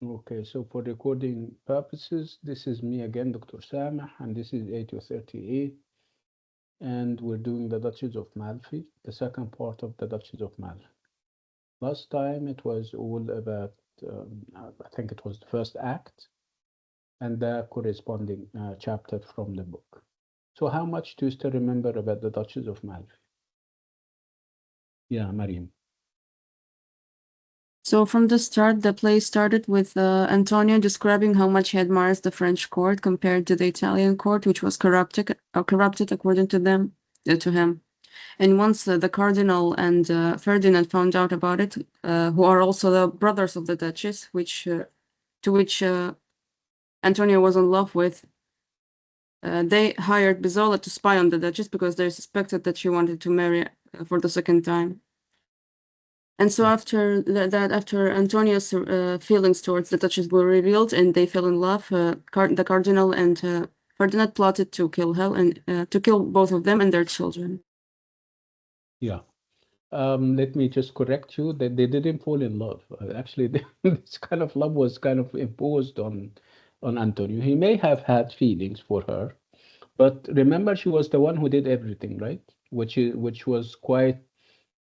Okay, so for recording purposes, this is me again, Dr. Sameh, and this is A230A, and we're doing the Duchess of Malfi, the second part of the Duchess of Malfi. Last time it was all about, I think it was the first act and the corresponding chapter from the book. So how much do you still remember about the Duchess of Malfi? Yeah, Mariam. So from the start, the play started with Antonio describing how much he admires the French court compared to the Italian court, which was corrupted according to to him. And once the cardinal and Ferdinand found out about it, who are also the brothers of the Duchess, to which Antonio was in love with, they hired Bizola to spy on the Duchess because they suspected that she wanted to marry for the second time. And so after that, after Antonio's feelings towards the Duchess were revealed and they fell in love, the cardinal and Ferdinand plotted to kill her and to kill both of them and their children. Yeah. Let me just correct you that they didn't fall in love. Actually, this kind of love was kind of imposed on Antonio. He may have had feelings for her, but remember, she was the one who did everything, right? Which was quite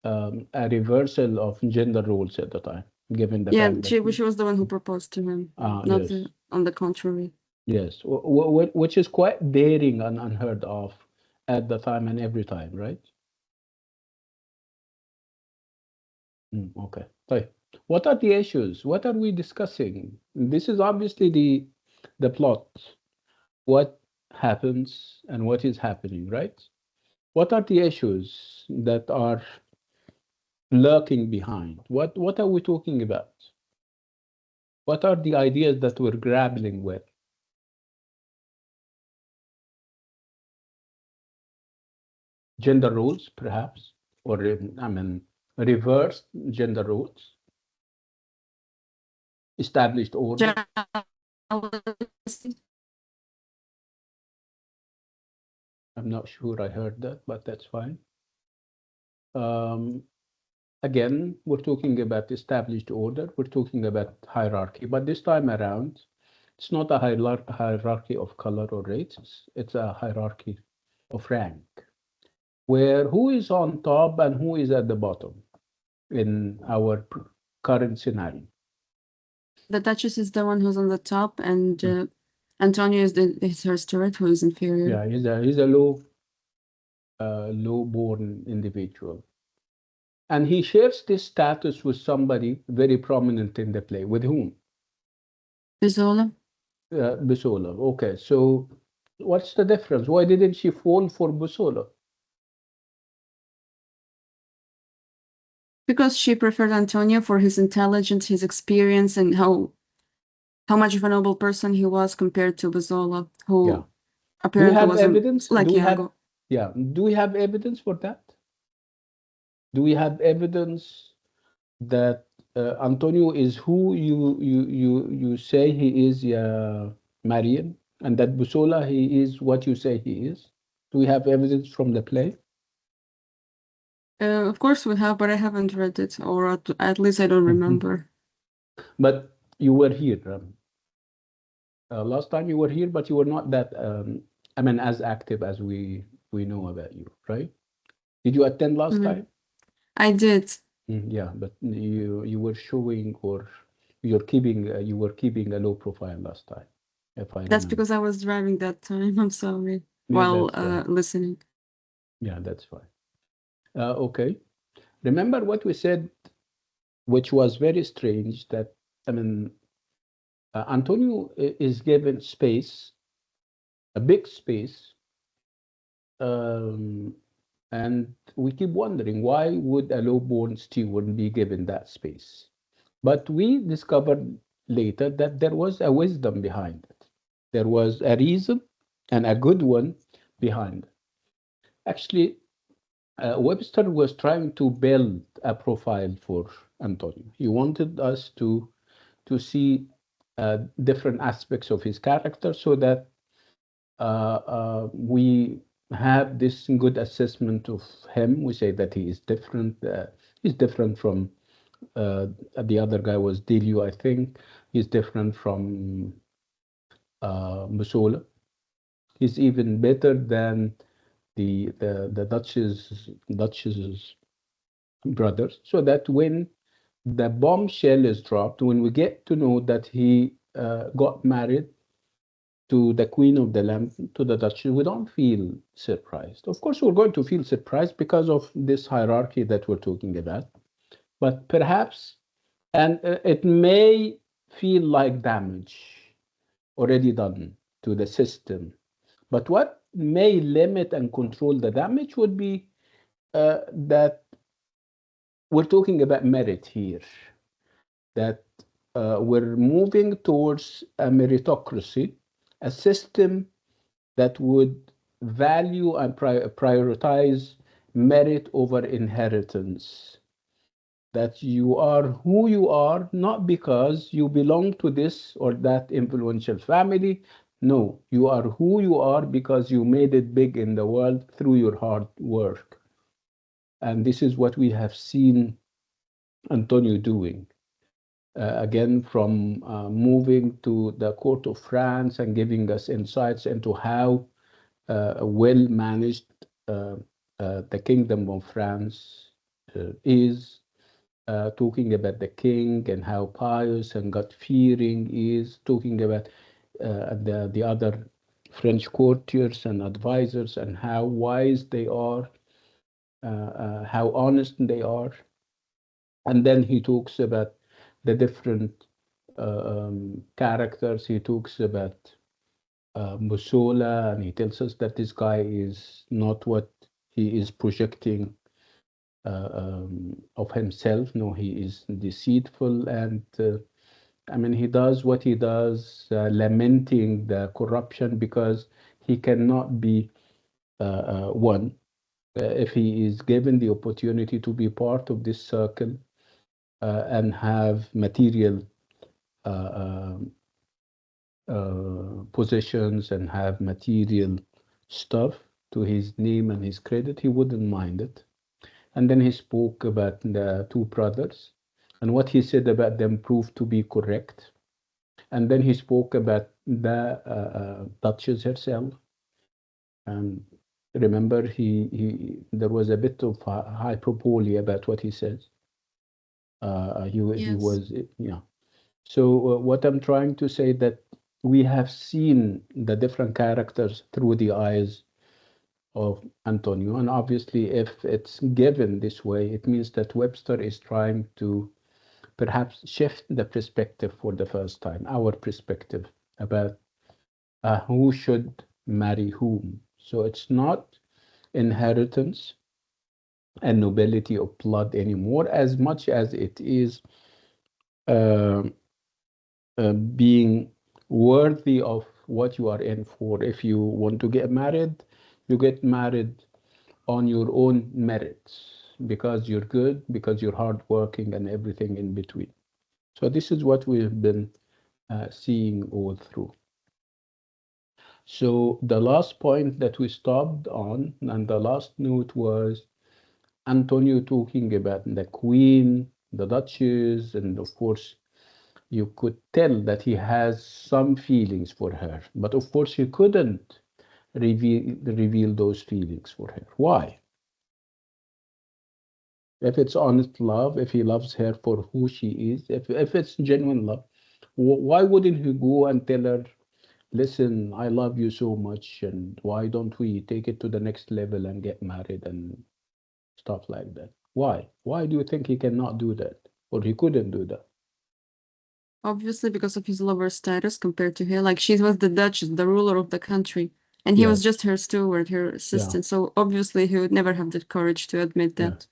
a reversal of gender roles at the time, given the Yeah, fact that she was the one who proposed to him, not yes, on the contrary. yes, which is quite daring and unheard of at the time and every time, right? Okay. Right. What are the issues? What are we discussing? This is obviously the plot. What happens and what is happening, right? What are the issues that are lurking behind? What are we talking about? What are the ideas that we're grappling with? Gender roles, perhaps, or I mean, reversed gender roles, established order. Jealousy. I'm not sure I heard that, but that's fine. Um, Again, we're talking about established order, we're talking about hierarchy, but this time around, it's not a hierarchy of color or race, it's a hierarchy of rank, where who is on top and who is at the bottom in our current scenario. The Duchess is the one who's on the top, and Mm. Antonio is her steward, who is inferior. Yeah, he's a low-born individual. And he shares this status with somebody very prominent in the play. With whom? Bisola. Bisola. Okay, so what's the difference? Why didn't she fall for Bisola? Because she preferred Antonio for his intelligence, his experience, and how much of a noble person he was compared to Bisola, Yeah. who Do we apparently have wasn't evidence? Do like we have, Iago. yeah, do we have evidence for that? Do we have evidence that Antonio is who you say he is, yeah, Marian, and that Bisola he is what you say he is? Do we have evidence from the play? Of course we have, but I haven't read it, or at least I don't Mhm. remember. But you were here. Last time you were here, but you were not that, I mean, as active as we know about you, right? Did you attend last Mhm. time? I did. Yeah, but you were showing or you were keeping a low profile last time, if I That's remember. because I was driving that time. I'm sorry. Yeah, While that's fine. listening. Yeah, that's fine. Okay. Remember what we said, which was very strange, that I mean, Antonio is given space, a big space, um, and we keep wondering why would a low-born steward be given that space? But we discovered later that there was a wisdom behind it. There was a reason and a good one behind it. Actually, Webster was trying to build a profile for Antonio. He wanted us to see different aspects of his character so that we have this good assessment of him. We say that he is different. He's different from Uh, the other guy was Delio, I think. He's different from Musola. He's even better than the Duchess's brothers. So that when the bombshell is dropped, when we get to know that he got married to the Queen of the Lamp, to the Duchess, we don't feel surprised. Of course, we're going to feel surprised because of this hierarchy that we're talking about. But perhaps, and it may feel like damage already done to the system. But what may limit and control the damage would be that we're talking about merit here, that we're moving towards a meritocracy, a system that would value and prioritize merit over inheritance. That you are who you are, not because you belong to this or that influential family. No, you are who you are because you made it big in the world through your hard work. And this is what we have seen Antonio doing. Again, from moving to the court of France and giving us insights into how well managed the Kingdom of France is, talking about the king and how pious and God-fearing is, talking about the other French courtiers and advisors and how wise they are, how honest they are. And then he talks about the different characters. He talks about Musola, and he tells us that this guy is not what he is projecting of himself. No, he is deceitful, and I mean, he does what he does, lamenting the corruption because he cannot be one. If he is given the opportunity to be part of this circle and have material uh, positions and have material stuff to his name and his credit, he wouldn't mind it. And then he spoke about the two brothers, and what he said about them proved to be correct. And then he spoke about the Duchess herself. And remember, he there was a bit of hyperbole about what he says. He Yes. was, yeah. So what I'm trying to say that we have seen the different characters through the eyes of Antonio, and obviously, if it's given this way, it means that Webster is trying to perhaps shift the perspective for the first time, our perspective about who should marry whom. So it's not inheritance and nobility of blood anymore, as much as it is uh, being worthy of what you are in for. If you want to get married, you get married on your own merits because you're good, because you're hardworking, and everything in between. So this is what we've been seeing all through. So the last point that we stopped on, and the last note was Antonio talking about the Queen, the Duchess, and of course, you could tell that he has some feelings for her. But of course, he couldn't reveal those feelings for her. Why? If it's honest love, if he loves her for who she is, if it's genuine love, why wouldn't he go and tell her, listen, I love you so much, and why don't we take it to the next level and get married and stuff like that? Why? Why do you think he cannot do that? Or he couldn't do that? Obviously, because of his lower status compared to her. Like, she was the Duchess, the ruler of the country, and he was Yes. just her steward, her Yeah. assistant. So obviously, he would never have the courage to admit Yeah. that.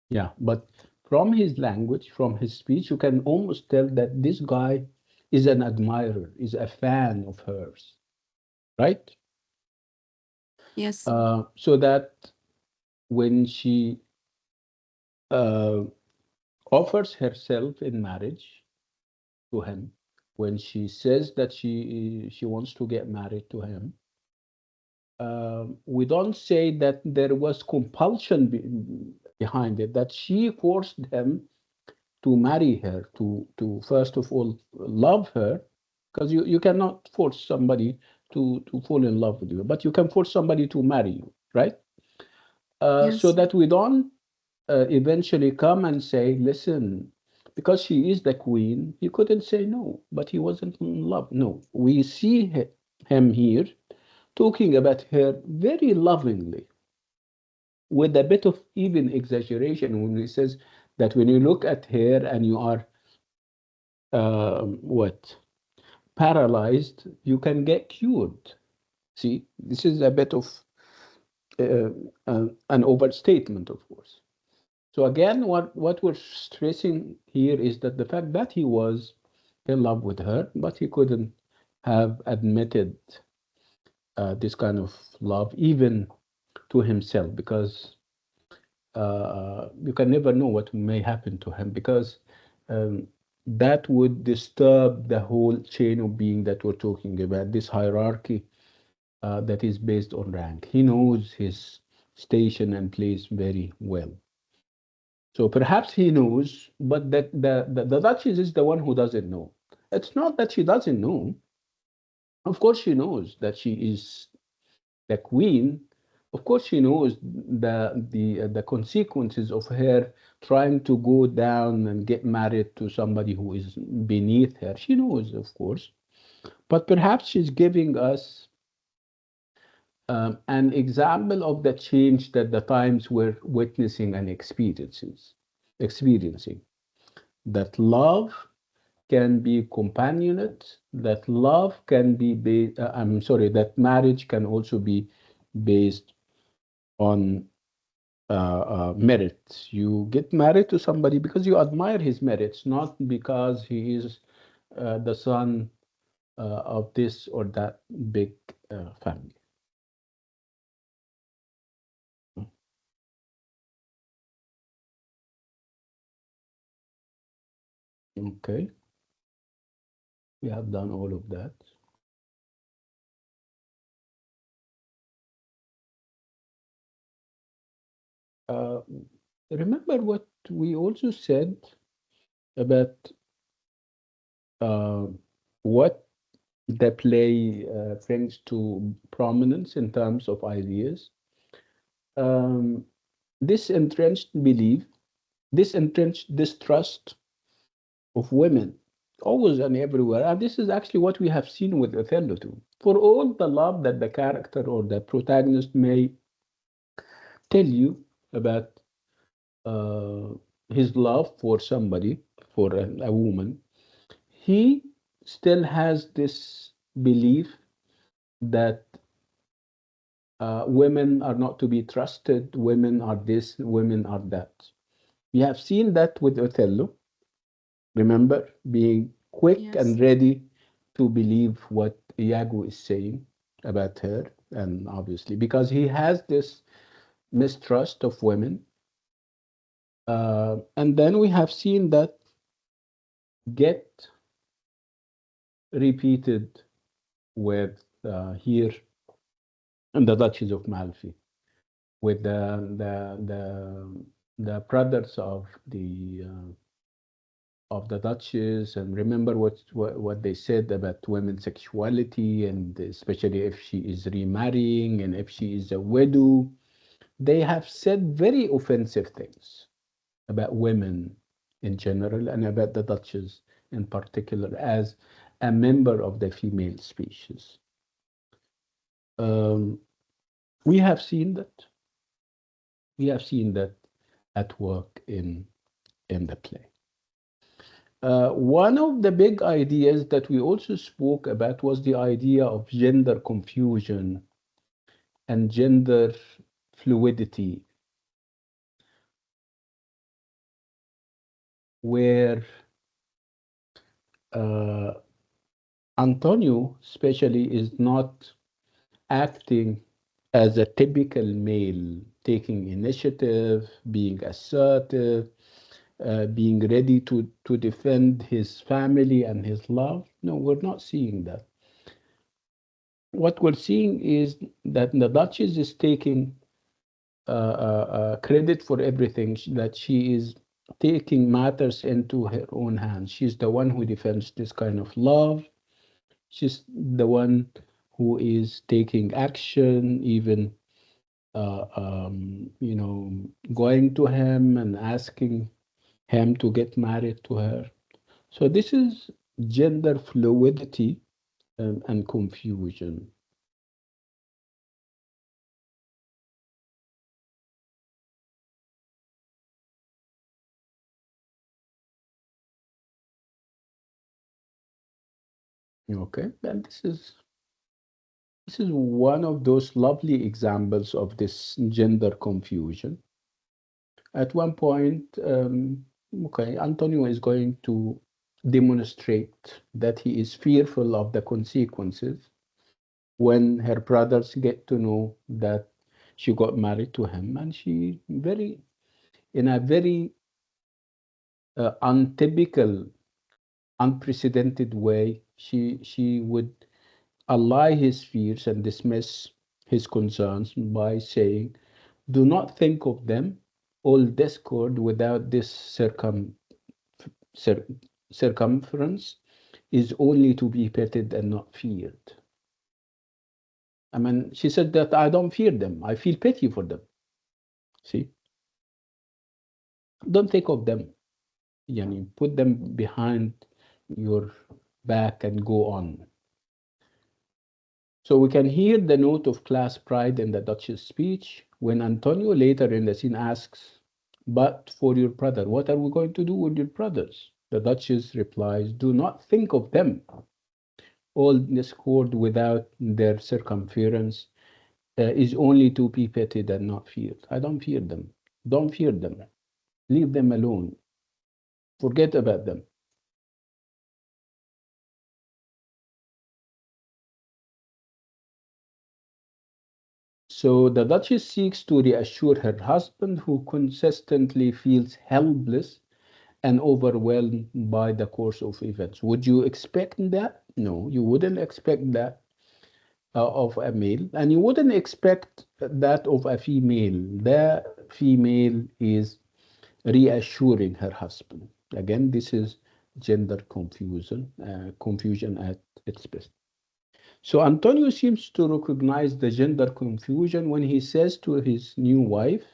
Yeah. But from his language, from his speech, you can almost tell that this guy is an admirer, is a fan of hers, right? Yes. So that when she uh, offers herself in marriage to him, when she says that she wants to get married to him, we don't say that there was compulsion behind it, that she forced him to marry her, to first of all love her, because you cannot force somebody to fall in love with you, but you can force somebody to marry you, right? So Yes. that we don't eventually come and say, listen, because she is the queen, he couldn't say no, but he wasn't in love. No, we see him here talking about her very lovingly, with a bit of even exaggeration when he says that when you look at her and you are what paralyzed, you can get cured. See, this is a bit of uh, an overstatement, of course. So again, what we're stressing here is that the fact that he was in love with her, but he couldn't have admitted this kind of love even to himself, because you can never know what may happen to him, because um, that would disturb the whole chain of being that we're talking about, this hierarchy that is based on rank. He knows his station and place very well. So perhaps he knows, but that the Duchess is the one who doesn't know. It's not that she doesn't know. Of course, she knows that she is the queen. Of course, she knows the consequences of her trying to go down and get married to somebody who is beneath her. She knows, of course, but perhaps she's giving us an example of the change that the times were witnessing and experiencing. That love can be companionate, that love can be based, I'm sorry, that marriage can also be based on merit. You get married to somebody because you admire his merits, not because he is the son of this or that big family. Okay, we have done all of that. Uh, Remember what we also said about uh, what the play brings to prominence in terms of ideas. Um, this entrenched belief, this entrenched distrust of women, always and everywhere. And this is actually what we have seen with Othello too. For all the love that the character or the protagonist may tell you about uh, his love for somebody, for a woman, he still has this belief that women are not to be trusted, women are this, women are that. We have seen that with Othello, remember, being quick and Yes. ready to believe what Iago is saying about her, and obviously, because he has this mistrust of women. And then we have seen that get repeated with here in the Duchess of Malfi, with the brothers of the Duchess, and remember what they said about women's sexuality, and especially if she is remarrying and if she is a widow. They have said very offensive things about women in general and about the Duchess in particular as a member of the female species. Um, we have seen that. We have seen that at work in the play. One of the big ideas that we also spoke about was the idea of gender confusion and gender fluidity, where uh, Antonio, especially, is not acting as a typical male, taking initiative, being assertive, being ready to defend his family and his love. No, we're not seeing that. What we're seeing is that the Duchess is taking credit for everything, that she is not taking matters into her own hands. She's the one who defends this kind of love. She's the one who is taking action, even going to him and asking him to get married to her. So this is gender fluidity and confusion. Okay, and this is one of those lovely examples of this gender confusion. At one point, okay, Antonio is going to demonstrate that he is fearful of the consequences when her brothers get to know that she got married to him, and she in a very untypical, unprecedented way, she would allay his fears and dismiss his concerns by saying, "Do not think of them. All discord without this cir- circumference is only to be petted and not feared." I mean, she said that I don't fear them. I feel pity for them. See, don't think of them. Yani, put them behind your back and go on. So we can hear the note of class pride in the Duchess' speech when Antonio later in the scene asks, "But for your brother, what are we going to do with your brothers?" The Duchess replies, "Do not think of them. All discord without their circumference is only to be pitied and not feared." I don't fear them. Don't fear them. Leave them alone. Forget about them. So the Duchess seeks to reassure her husband, who consistently feels helpless and overwhelmed by the course of events. Would you expect that? No, you wouldn't expect that of a male, and you wouldn't expect that of a female. The female is reassuring her husband. Again, this is gender confusion at its best. So Antonio seems to recognize the gender confusion when he says to his new wife,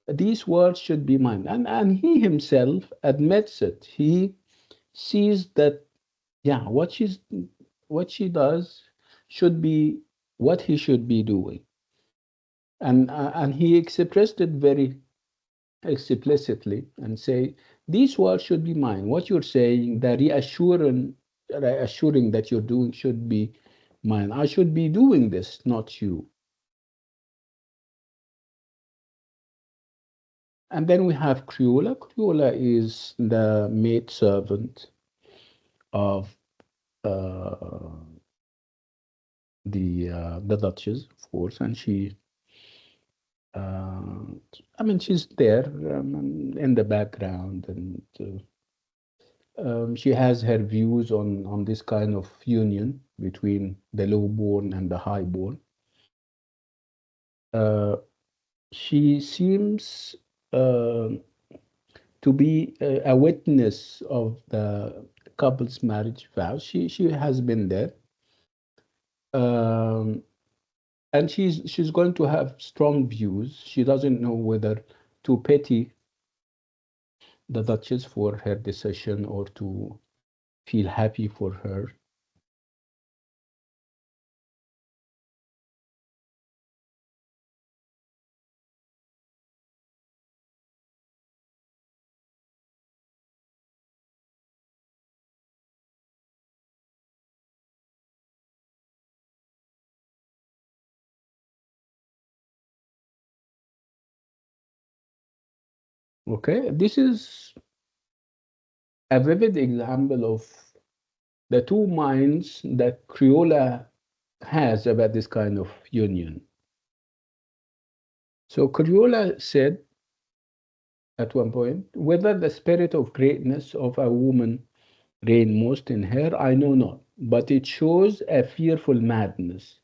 "These words should be mine." And he himself admits it. He sees that, yeah, what she does should be what he should be doing. And he expressed it very explicitly and say, "These words should be mine. What you're saying, the reassuring that you're doing should be mine. I should be doing this, not you." And then we have Creola. Creola is the maid servant of uh, the Duchess, of course, and uh, I mean, she's there in the background, and she has her views on this kind of union between the lowborn and the highborn. Uh, she seems uh, to be a witness of the couple's marriage vows. She has been there, um, and she's going to have strong views. She doesn't know whether to pity the Duchess for her decision or to feel happy for her. Okay, this is a vivid example of the two minds that Crayola has about this kind of union. So Crayola said at one point, "Whether the spirit of greatness of a woman reign most in her, I know not, but it shows a fearful madness.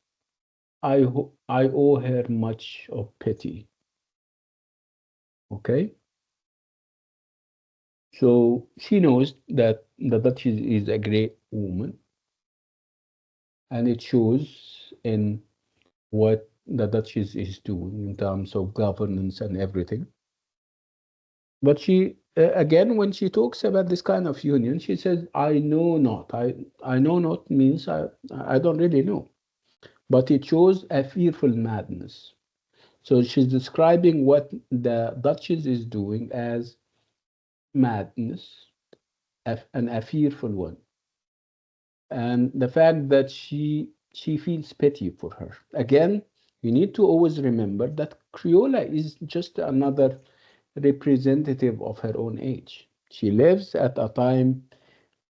I owe her much of pity." Okay? So she knows that the Duchess is a great woman, and it shows in what the Duchess is doing in terms of governance and everything. But she, again, when she talks about this kind of union, she says, I know not. I know not means I don't really know. But it shows a fearful madness. So she's describing what the Duchess is doing as madness, and a fearful one. And the fact that she feels pity for her. Again, you need to always remember that Criolla is just another representative of her own age. She lives at a time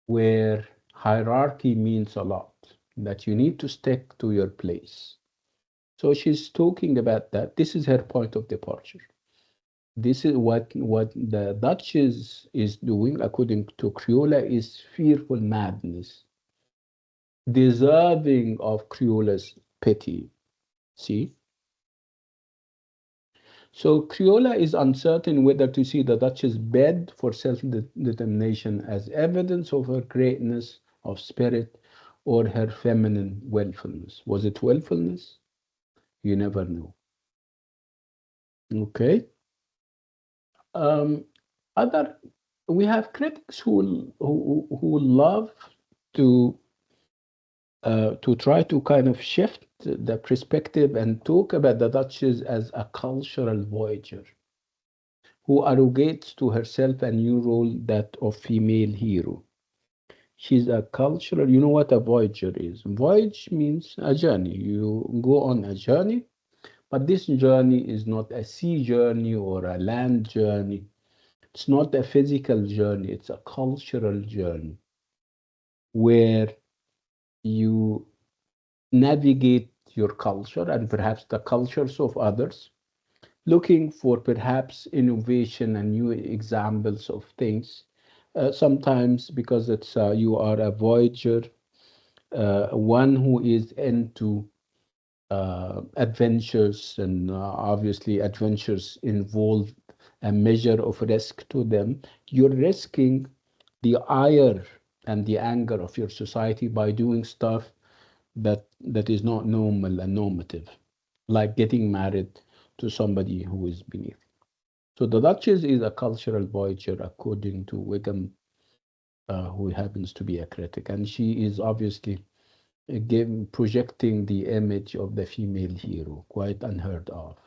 where hierarchy means a lot, that you need to stick to your place. So she's talking about that. This is her point of departure. This is what the Duchess is doing, according to Criolla, is fearful madness, deserving of Criola's pity. See? So Criolla is uncertain whether to see the Duchess' bed for self-determination as evidence of her greatness of spirit or her feminine willfulness. Was it willfulness? You never know. Okay. Um, other we have critics who love to try to kind of shift the perspective and talk about the Duchess as a cultural voyager who arrogates to herself a new role, that of female hero. She's a cultural, you know what a voyager is? Voyage means a journey. You go on a journey, but this journey is not a sea journey or a land journey. It's not a physical journey, it's a cultural journey where you navigate your culture and perhaps the cultures of others, looking for perhaps innovation and new examples of things. Sometimes because it's you are a voyager, one who is into adventures, and obviously adventures involve a measure of risk to them. You're risking the ire and the anger of your society by doing stuff that is not normal and normative, like getting married to somebody who is beneath. So the Duchess is a cultural voyager, according to Wiggum, who happens to be a critic, and she is obviously projecting the image of the female hero, quite unheard of.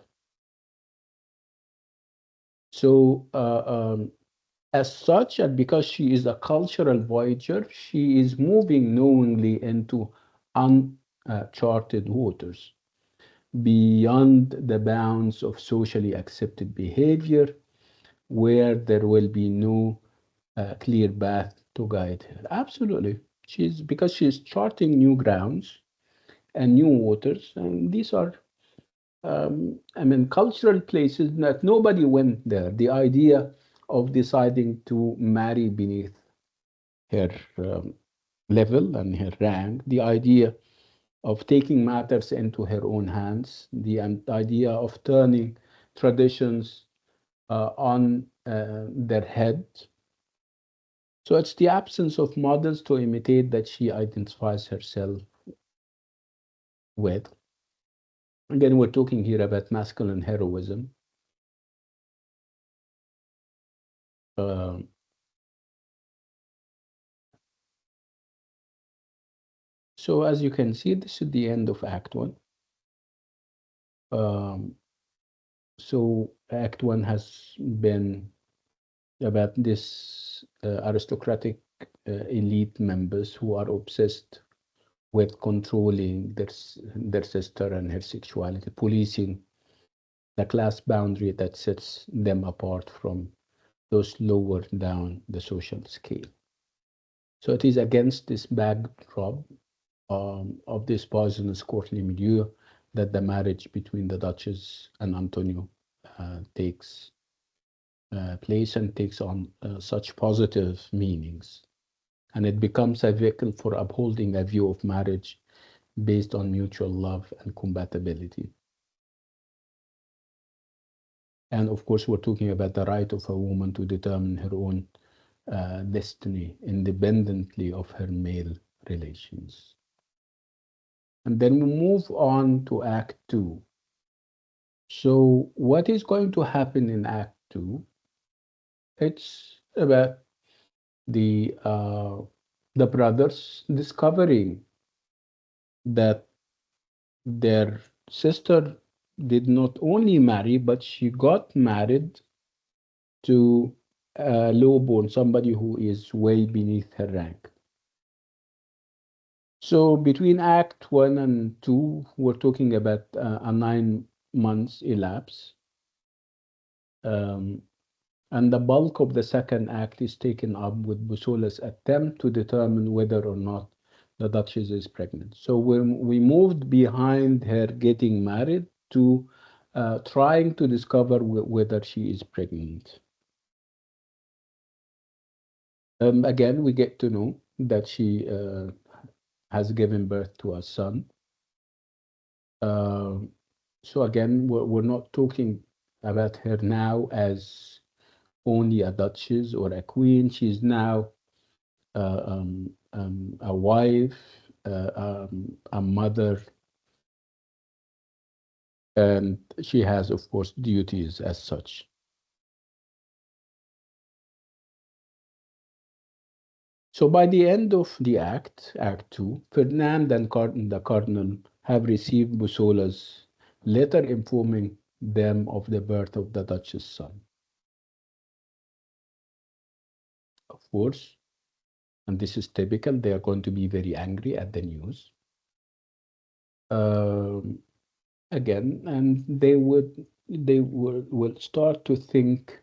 So, as such, and because she is a cultural voyager, she is moving knowingly into uncharted waters, beyond the bounds of socially accepted behavior, where there will be no clear path to guide her. Absolutely. She's because she's charting new grounds and new waters, and these are, I mean, cultural places that nobody went there. The idea of deciding to marry beneath her level and her rank, the idea of taking matters into her own hands, the idea of turning traditions on their head. So it's the absence of models to imitate that she identifies herself with. Again, we're talking here about masculine heroism. Um, so as you can see, this is the end of Act One. Um, so Act One has been about this aristocratic elite members who are obsessed with controlling their sister and her sexuality, policing the class boundary that sets them apart from those lower down the social scale. So it is against this backdrop of this poisonous courtly milieu that the marriage between the Duchess and Antonio takes place and takes on such positive meanings. And it becomes a vehicle for upholding a view of marriage based on mutual love and compatibility. And of course, we're talking about the right of a woman to determine her own destiny independently of her male relations. And then we move on to Act Two. So, what is going to happen in Act Two? It's about the uh, the brothers discovering that their sister did not only marry, but she got married to a lowborn, somebody who is way beneath her rank. So between Act One and Two, we're talking about a 9 months elapse. Um, and the bulk of the second act is taken up with Busola's attempt to determine whether or not the Duchess is pregnant. So we moved behind her getting married to trying to discover whether she is pregnant. Again, we get to know that she has given birth to a son. Um, so again, we're not talking about her now as only a duchess or a queen. She's now a wife, a mother, and she has, of course, duties as such. So by the end of the act, Act Two, Ferdinand and the cardinal have received Busola's letter informing them of the birth of the Duchess' son. Of course, and this is typical, they are going to be very angry at the news. Um, Again, and will start to think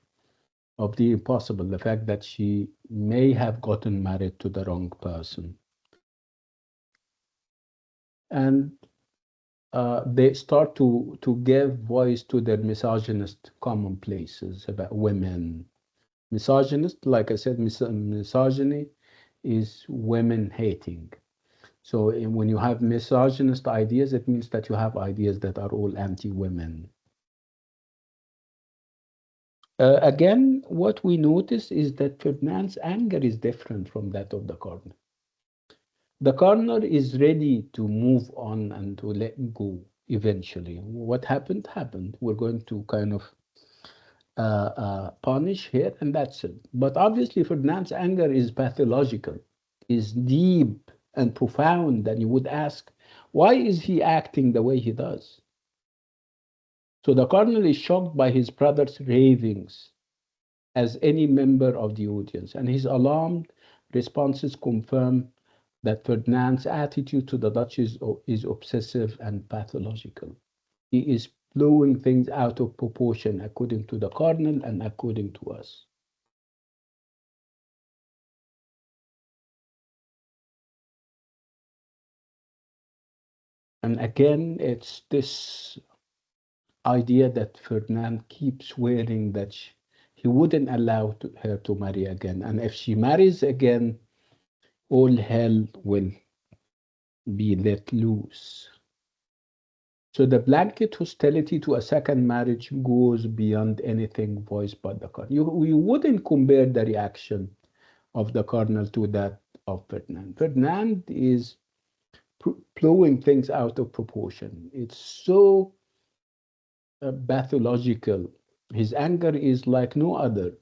of the impossible, the fact that she may have gotten married to the wrong person. And they start to give voice to their misogynist commonplaces about women. Misogynist, like I said, misogyny is women hating. So when you have misogynist ideas, it means that you have ideas that are all anti-women. Again, what we notice is that Ferdinand's anger is different from that of the cardinal. The cardinal is ready to move on and to let go eventually. What happened, happened. We're going to kind of punish here, and that's it. But obviously, Ferdinand's anger is pathological, is deep and profound, and you would ask, why is he acting the way he does? So the cardinal is shocked by his brother's ravings as any member of the audience, and his alarmed responses confirm that Ferdinand's attitude to the Duchess is obsessive and pathological. He is blowing things out of proportion according to the cardinal and according to us. And again, it's this idea that Ferdinand keeps swearing that he wouldn't allow her to marry again. And if she marries again, all hell will be let loose. So the blanket hostility to a second marriage goes beyond anything voiced by the cardinal. You wouldn't compare the reaction of the cardinal to that of Ferdinand. Ferdinand is blowing things out of proportion. It's so pathological. His anger is like no other.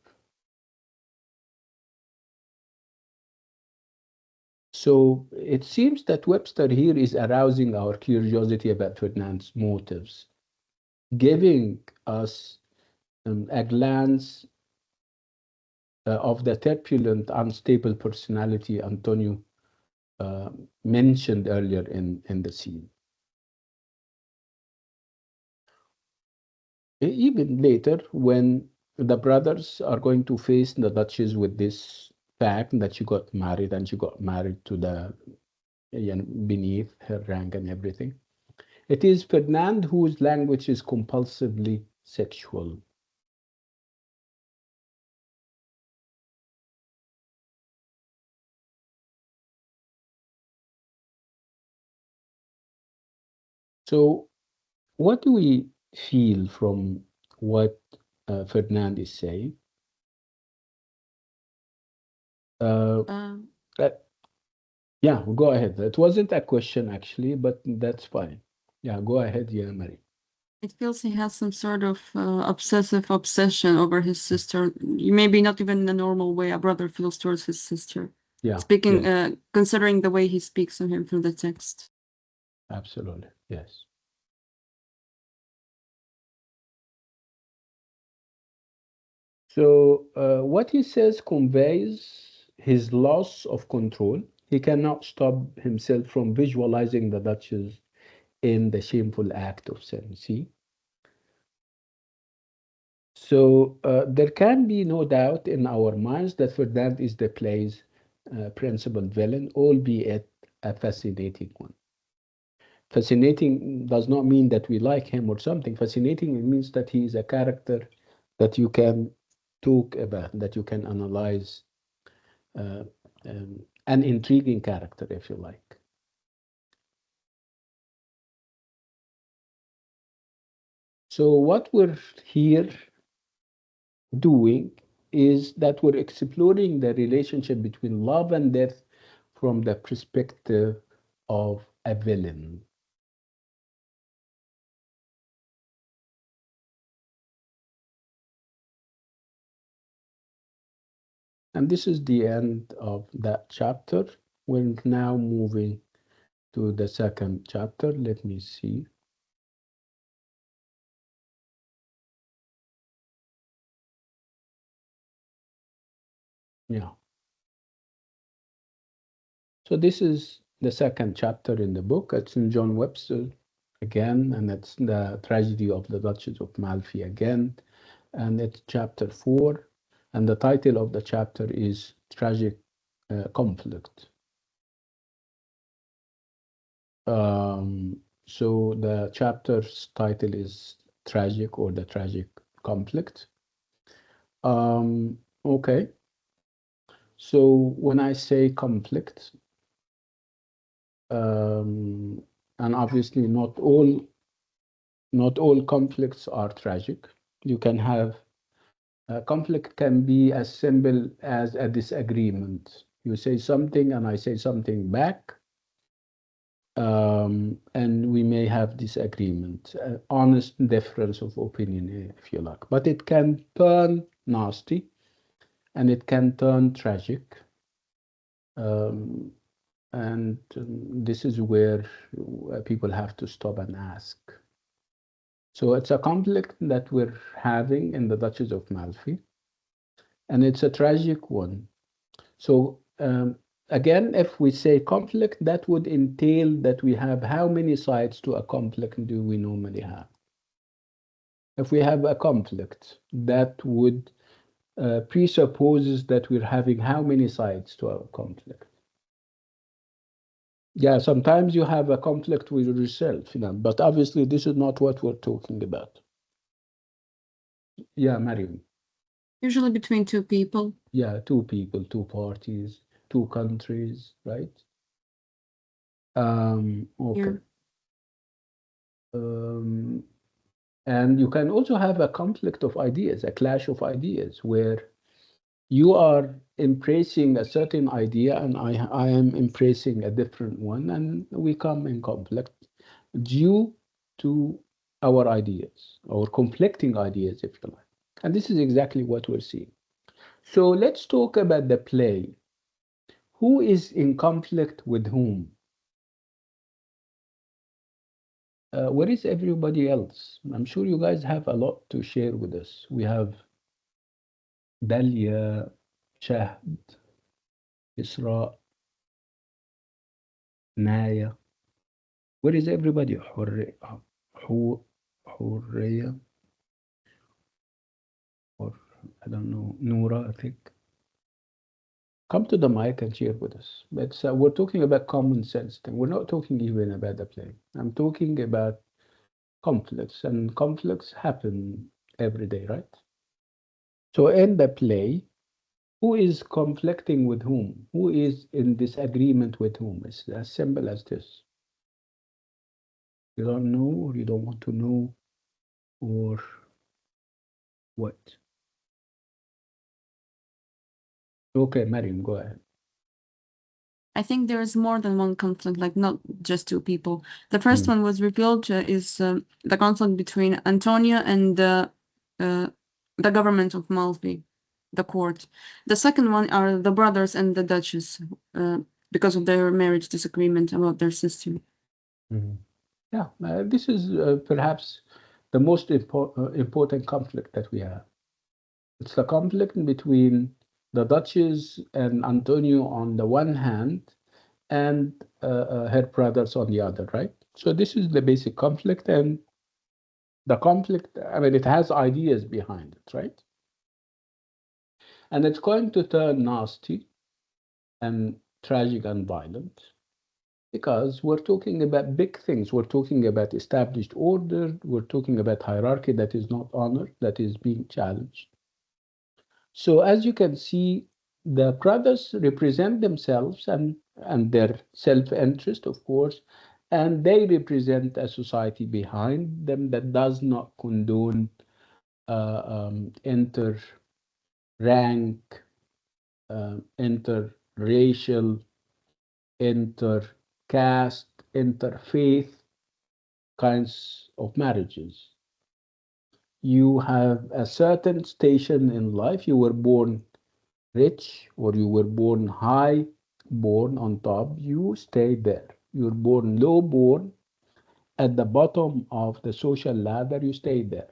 So it seems that Webster here is arousing our curiosity about Ferdinand's motives, giving us a glance of the turbulent, unstable personality Antonio uh, mentioned earlier in the scene. Even later, when the brothers are going to face the Duchess with this fact that she got married and she got married to the beneath her rank and everything, it is Ferdinand whose language is compulsively sexual. So, what do we feel from what Ferdinand is saying? Uh, Uh, uh, yeah, go ahead. It wasn't a question actually, but that's fine. Yeah, go ahead, yeah, Mary. it feels he has some sort of obsessive obsession over his sister. Maybe not even in a normal way a brother feels towards his sister. Yeah, Speaking, yes, considering the way he speaks to him through the text. absolutely. Yes. So, what he says conveys his loss of control. He cannot stop himself from visualizing the Duchess in the shameful act of sin. See? So, there can be no doubt in our minds that Ferdinand is the play's principal villain, albeit a fascinating one. Fascinating does not mean that we like him or something. Fascinating it means that he is a character that you can talk about, that you can analyze, uh, an intriguing character, if you like. So, what we're here doing is that we're exploring the relationship between love and death from the perspective of a villain. And this is the end of that chapter. We're now moving to the second chapter. Let me see. Yeah. So this is the second chapter in the book. It's in John Webster again, and it's the tragedy of the Duchess of Malfi again, and it's chapter 4, and the title of the chapter is Tragic Conflict. So the chapter's title is Tragic or the Tragic Conflict. Okay, so when I say conflict, um, and obviously not all conflicts are tragic. You can have a conflict can be as simple as a disagreement. You say something and I say something back, and we may have disagreement, honest difference of opinion, if you like. But it can turn nasty and it can turn tragic. Um, and this is where people have to stop and ask. So it's a conflict that we're having in the Duchess of Malfi, and it's a tragic one. So again, if we say conflict, that would entail that we have how many sides to a conflict do we normally have? If we have a conflict, that would presupposes that we're having how many sides to our conflict? Yeah, sometimes you have a conflict with yourself, but obviously this is not what we're talking about. Yeah, Mariam. Usually between two people. Yeah, two people, two parties, two countries, right? Yeah. Okay. Um, and you can also have a conflict of ideas, a clash of ideas, where you are embracing a certain idea and I am embracing a different one, and we come in conflict due to our ideas, our conflicting ideas, if you like. And this is exactly what we're seeing. So let's talk about the play. Who is in conflict with whom? Where is everybody else? I'm sure you guys have a lot to share with us. We have Dalia, Shahd, Isra, Naya. Where is everybody? Hurriya, or I don't know, Noura, I think. Come to the mic and share with us. But we're talking about common sense thing. We're not talking even about the play. I'm talking about conflicts, and conflicts happen every day, right? So in the play, who is conflicting with whom? Who is in disagreement with whom? It's as simple as this. You don't know, or you don't want to know, or what? Okay, Mariam, go ahead. I think there is more than one conflict, like not just two people. The first Mm, one was revealed is the conflict between Antonia and uh, the government of Malfi, the court. The second one are the brothers and the Duchess because of their marriage disagreement about their sister. mhm. Yeah, this is perhaps the most important conflict that we have. It's the conflict between the Duchess and Antonio on the one hand, and her brothers on the other, right? So this is the basic conflict, and the conflict, I mean, it has ideas behind it, right? And it's going to turn nasty and tragic and violent because we're talking about big things. We're talking about established order. We're talking about hierarchy that is not honored, that is being challenged. So as you can see, the brothers represent themselves and their self-interest, of course, and they represent a society behind them that does not condone inter-rank, inter-racial, inter-caste, interfaith kinds of marriages. You have a certain station in life. You were born rich or you were born high, born on top, you stay there. You're born low, born at the bottom of the social ladder, you stay there,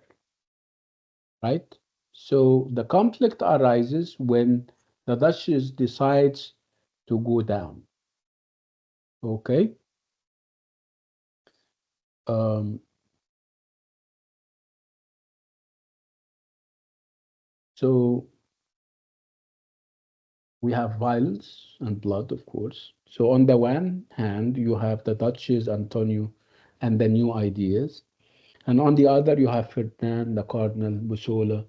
right? So the conflict arises when the Duchess decides to go down. Okay. Um, so we have violence and blood, of course. So on the one hand, you have the Duchess, Antonio, and the new ideas. And on the other, you have Ferdinand, the Cardinal, Bussola,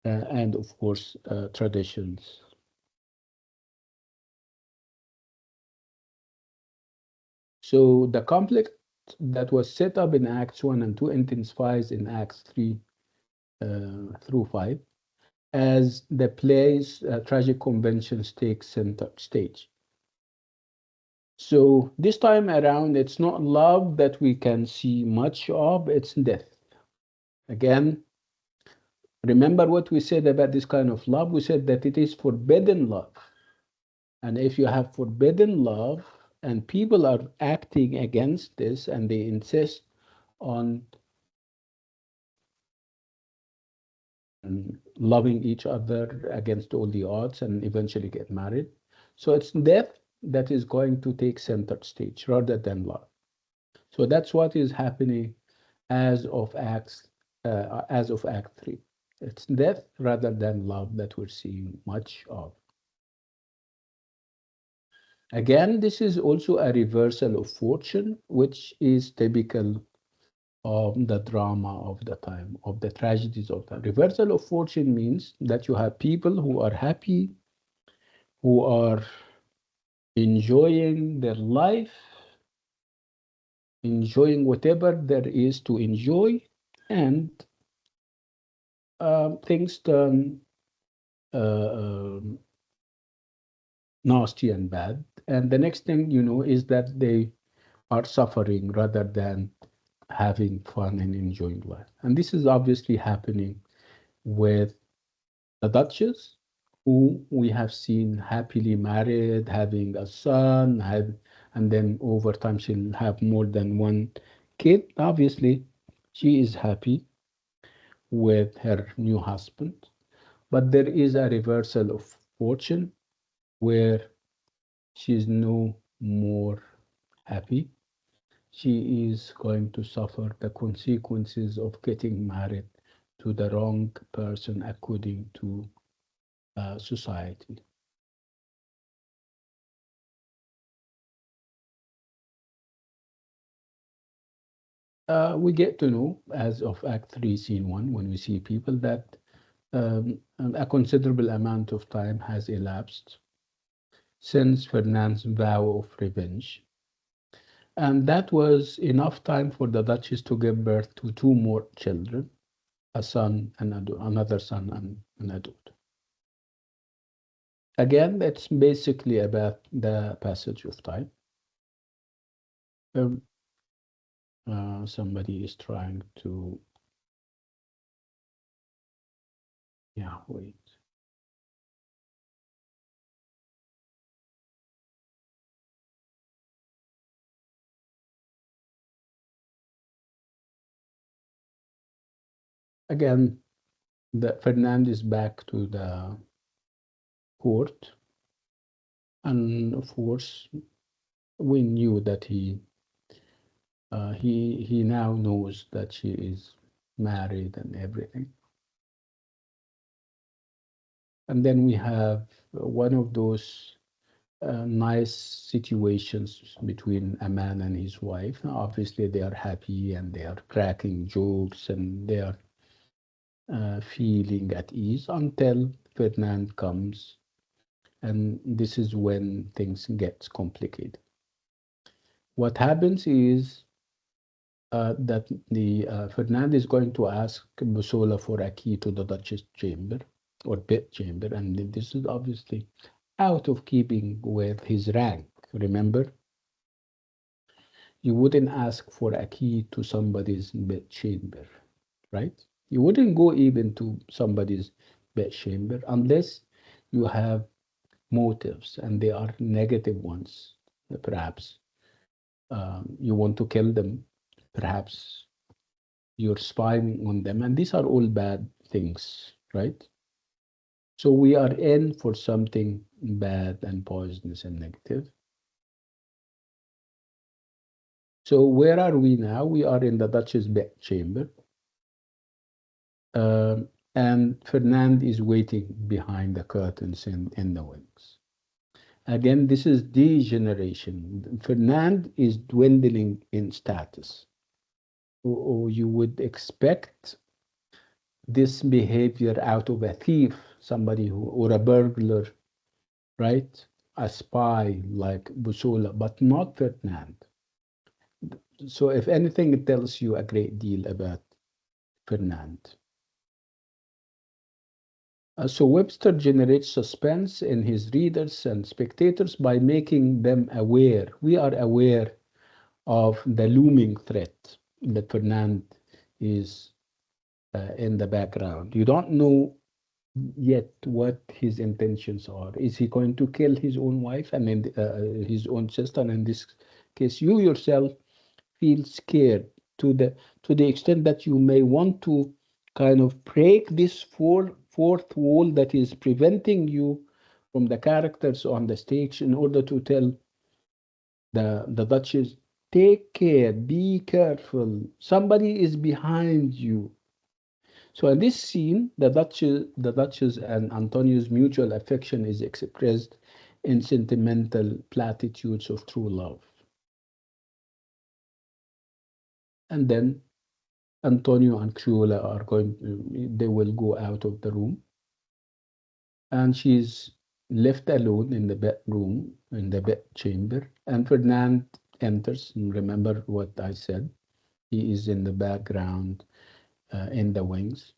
and of course, traditions. So the conflict that was set up in Acts 1 and 2 intensifies in Acts 3 through 5 as the play's tragic conventions take center stage. So this time around, it's not love that we can see much of, it's death. Again, remember what we said about this kind of love? We said that it is forbidden love. And if you have forbidden love and people are acting against this and they insist on loving each other against all the odds and eventually get married. So it's death that is going to take center stage rather than love. So that's what is happening as of Act 3. It's death rather than love that we're seeing much of. Again, this is also a reversal of fortune, which is typical of the drama of the time, of the tragedies of the reversal of fortune means that you have people who are happy, who are enjoying their life, enjoying whatever there is to enjoy, and things turn nasty and bad. And the next thing you know is that they are suffering rather than having fun and enjoying life. And this is obviously happening with the Duchess, who we have seen happily married, having a son, and then over time she'll have more than one kid. Obviously, she is happy with her new husband, but there is a reversal of fortune where she is no more happy. She is going to suffer the consequences of getting married to the wrong person according to society. We get to know as of Act 3, Scene 1, when we see people that a considerable amount of time has elapsed since Ferdinand's vow of revenge. And that was enough time for the Duchess to give birth to two more children, a son and another son and a daughter. Again, it's basically about the passage of time. Um, somebody is trying to, yeah, wait. Again, the Ferdinand is back to the court, and of course, we knew that he now knows that she is married and everything. And then we have one of those nice situations between a man and his wife. Now, obviously, they are happy and they are cracking jokes and they are feeling at ease until Ferdinand comes, and this is when things get complicated. What happens is that the Ferdinand is going to ask Bussola for a key to the Duchess chamber or bedchamber, and this is obviously out of keeping with his rank. Remember, you wouldn't ask for a key to somebody's bedchamber, right? You wouldn't go even to somebody's bedchamber unless you have motives and they are negative ones. Perhaps you want to kill them, perhaps you're spying on them, and these are all bad things, right? So we are in for something bad and poisonous and negative. So where are we now? We are in the Duchess bedchamber, um, and Fernand is waiting behind the curtains in the wings. Again, this is degeneration. Fernand is dwindling in status. Or you would expect this behavior out of a thief, somebody who, or a burglar, right? A spy like Busola, but not Ferdinand. So, if anything, it tells you a great deal about Ferdinand. So, Webster generates suspense in his readers and spectators by making them aware. We are aware of the looming threat that Ferdinand is in the background. You don't know yet what his intentions are. Is he going to kill his own wife and then his own sister? And in this case, you yourself feel scared to the extent that you may want to kind of break this fourth wall that is preventing you from the characters on the stage in order to tell the Duchess, take care, be careful, somebody is behind you. So in this scene, the Duchess and Antonio's mutual affection is expressed in sentimental platitudes of true love. And then Antonio and Criolla are they will go out of the room, and she's left alone in the bedroom, in the bedchamber, and Ferdinand enters. And remember what I said, he is in the background, in the wings.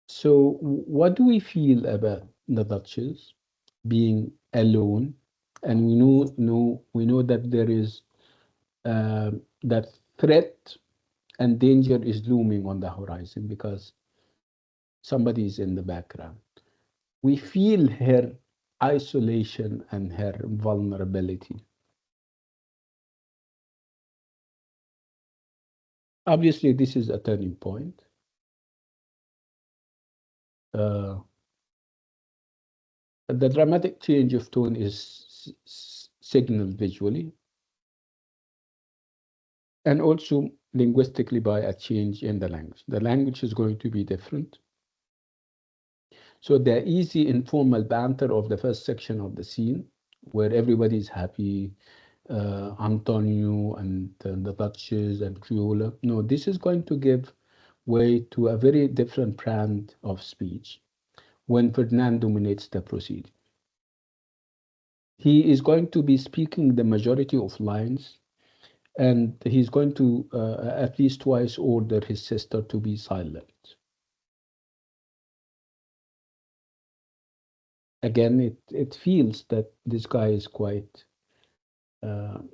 So, what do we feel about the Duchess being alone? And we know that there is that threat and danger is looming on the horizon because somebody is in the background. We feel her isolation and her vulnerability. Obviously, this is a turning point. Uh, the dramatic change of tone is signaled visually and also linguistically by a change in the language. The language is going to be different. So the easy informal banter of the first section of the scene, where everybody is happy, Antonio and the Duchess and Criolla. No, this is going to give way to a very different brand of speech when Ferdinand dominates the proceeding. He is going to be speaking the majority of lines, and he's going to at least twice order his sister to be silent. Again, it feels that this guy is quite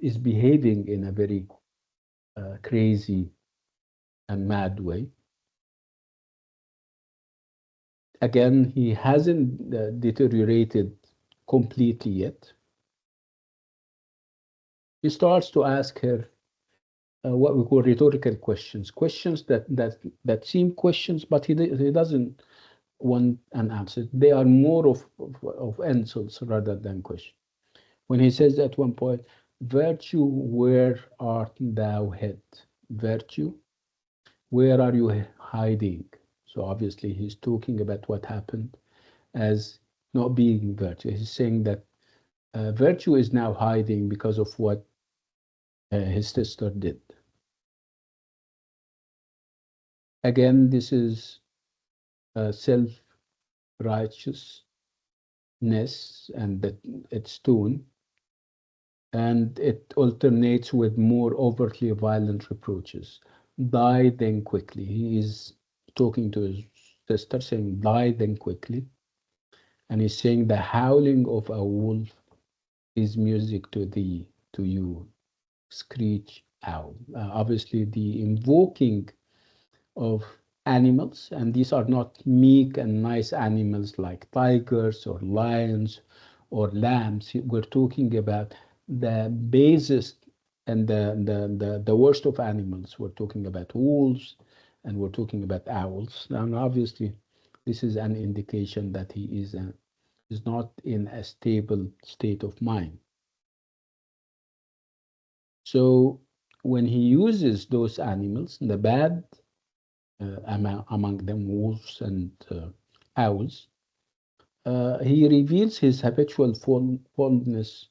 is behaving in a very crazy and mad way. Again, he hasn't deteriorated completely yet. He starts to ask her what we call rhetorical questions, questions that seem questions, but he doesn't want an answer. They are more of insults rather than questions. When he says at one point, "Virtue, where art thou hid? Virtue, where are you hiding?" So obviously he's talking about what happened as not being virtue. He's saying that virtue is now hiding because of what his sister did. Again, this is self righteousness and that its tone, and it alternates with more overtly violent reproaches. Die then quickly. He is talking to his sister, saying, "Die then quickly." And he's saying, "The howling of a wolf is music to thee, to you, screech owl." Obviously, the invoking of animals, and these are not meek and nice animals like tigers or lions or lambs. We're talking about the basest and the worst of animals. We're talking about wolves and we're talking about owls. And obviously, this is an indication that he is not in a stable state of mind. So when he uses those animals, the bad among them wolves and owls, he reveals his habitual fondness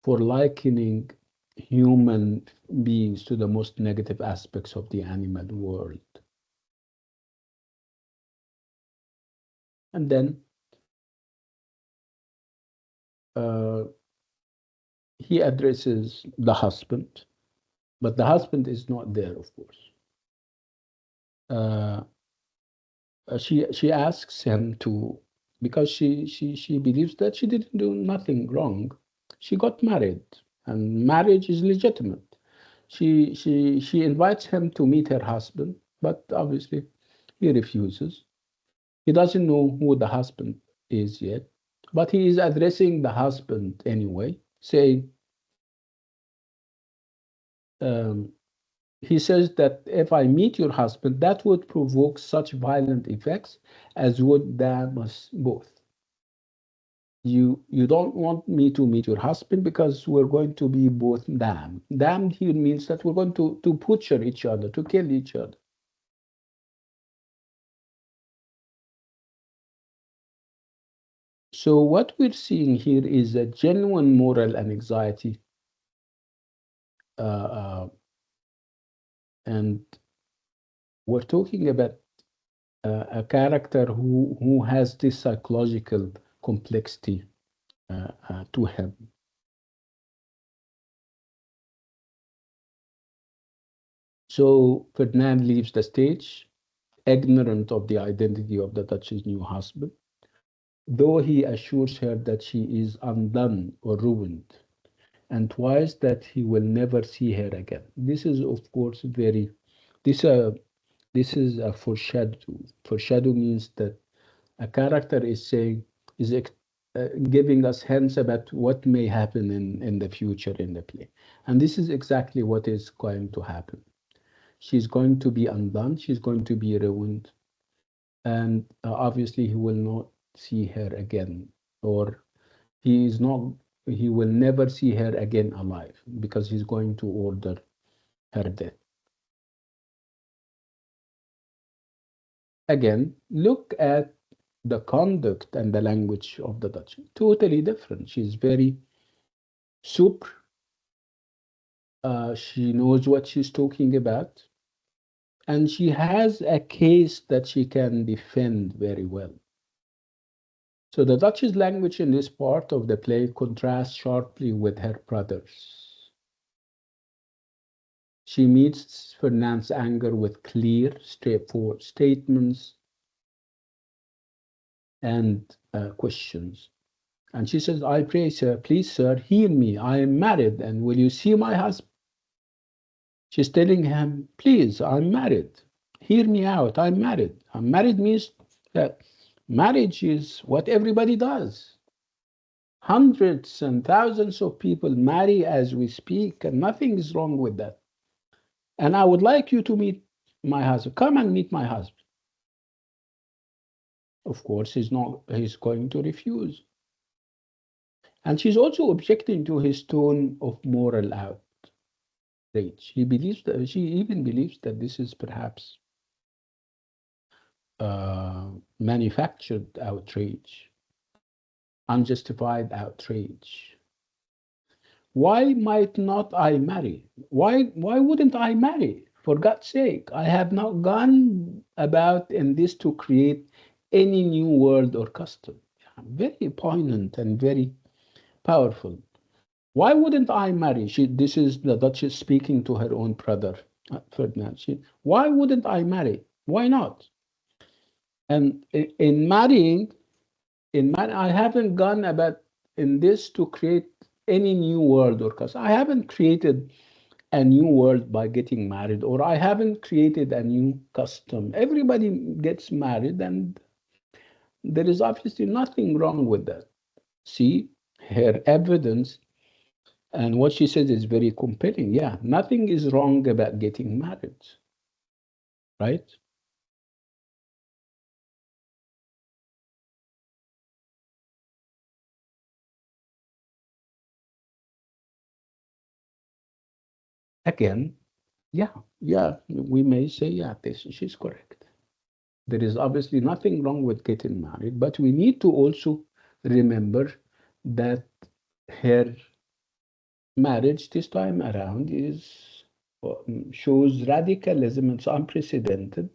for likening human beings to the most negative aspects of the animal world. And then uh, he addresses the husband, but the husband is not there, of course. Uh, she asks him to, because she believes that she didn't do nothing wrong. She got married, and marriage is legitimate. She invites him to meet her husband, but obviously he refuses. He doesn't know who the husband is yet, but he is addressing the husband anyway, saying, um, he says that if I meet your husband, that would provoke such violent effects as would damn us both. You don't want me to meet your husband because we're going to be both damned. Damned here means that we're going to butcher each other, to kill each other. So what we're seeing here is a genuine moral and anxiety, uh, and we're talking about a character who has this psychological complexity to him. So Ferdinand leaves the stage, ignorant of the identity of the Duchess's new husband, though he assures her that she is undone or ruined, and twice that he will never see her again. This is, of course, very this this is a foreshadow. Foreshadow means that a character is saying is giving us hints about what may happen in the future in the play, and this is exactly what is going to happen. She's going to be undone. She's going to be ruined, and obviously he will not see her again, or he is not. He will never see her again alive because he's going to order her death. Again, look at the conduct and the language of the Dutch. Totally different. She's very super. She knows what she's talking about, and she has a case that she can defend very well. So the Duchess language in this part of the play contrasts sharply with her brother's. She meets Ferdinand's anger with clear, straightforward statements and questions. And she says, I pray, sir, please, sir, hear me. I am married, and will you see my husband? She's telling him, please, I'm married. Hear me out. I'm married. I'm married means that marriage is what everybody does. Hundreds and thousands of people marry as we speak, and nothing is wrong with that. And I would like you to meet my husband. Come and meet my husband. Of course, he's going to refuse. And she's also objecting to his tone of moral outrage. She even believes that this is perhaps manufactured outrage, unjustified outrage. Why might not I marry? Why wouldn't I marry? For God's sake, I have not gone about in this to create any new word or custom. Very poignant and very powerful. Why wouldn't I marry? This is the Duchess speaking to her own brother, Ferdinand. Why wouldn't I marry? Why not? And in marrying, I haven't gone about in this to create any new world or custom. I haven't created a new world by getting married, or I haven't created a new custom. Everybody gets married, and there is obviously nothing wrong with that. See, her evidence and what she says is very compelling. Yeah, nothing is wrong about getting married, right? Again, yeah, yeah, we may say, yeah, she's correct. There is obviously nothing wrong with getting married, but we need to also remember that her marriage this time around is shows radicalism. It's unprecedented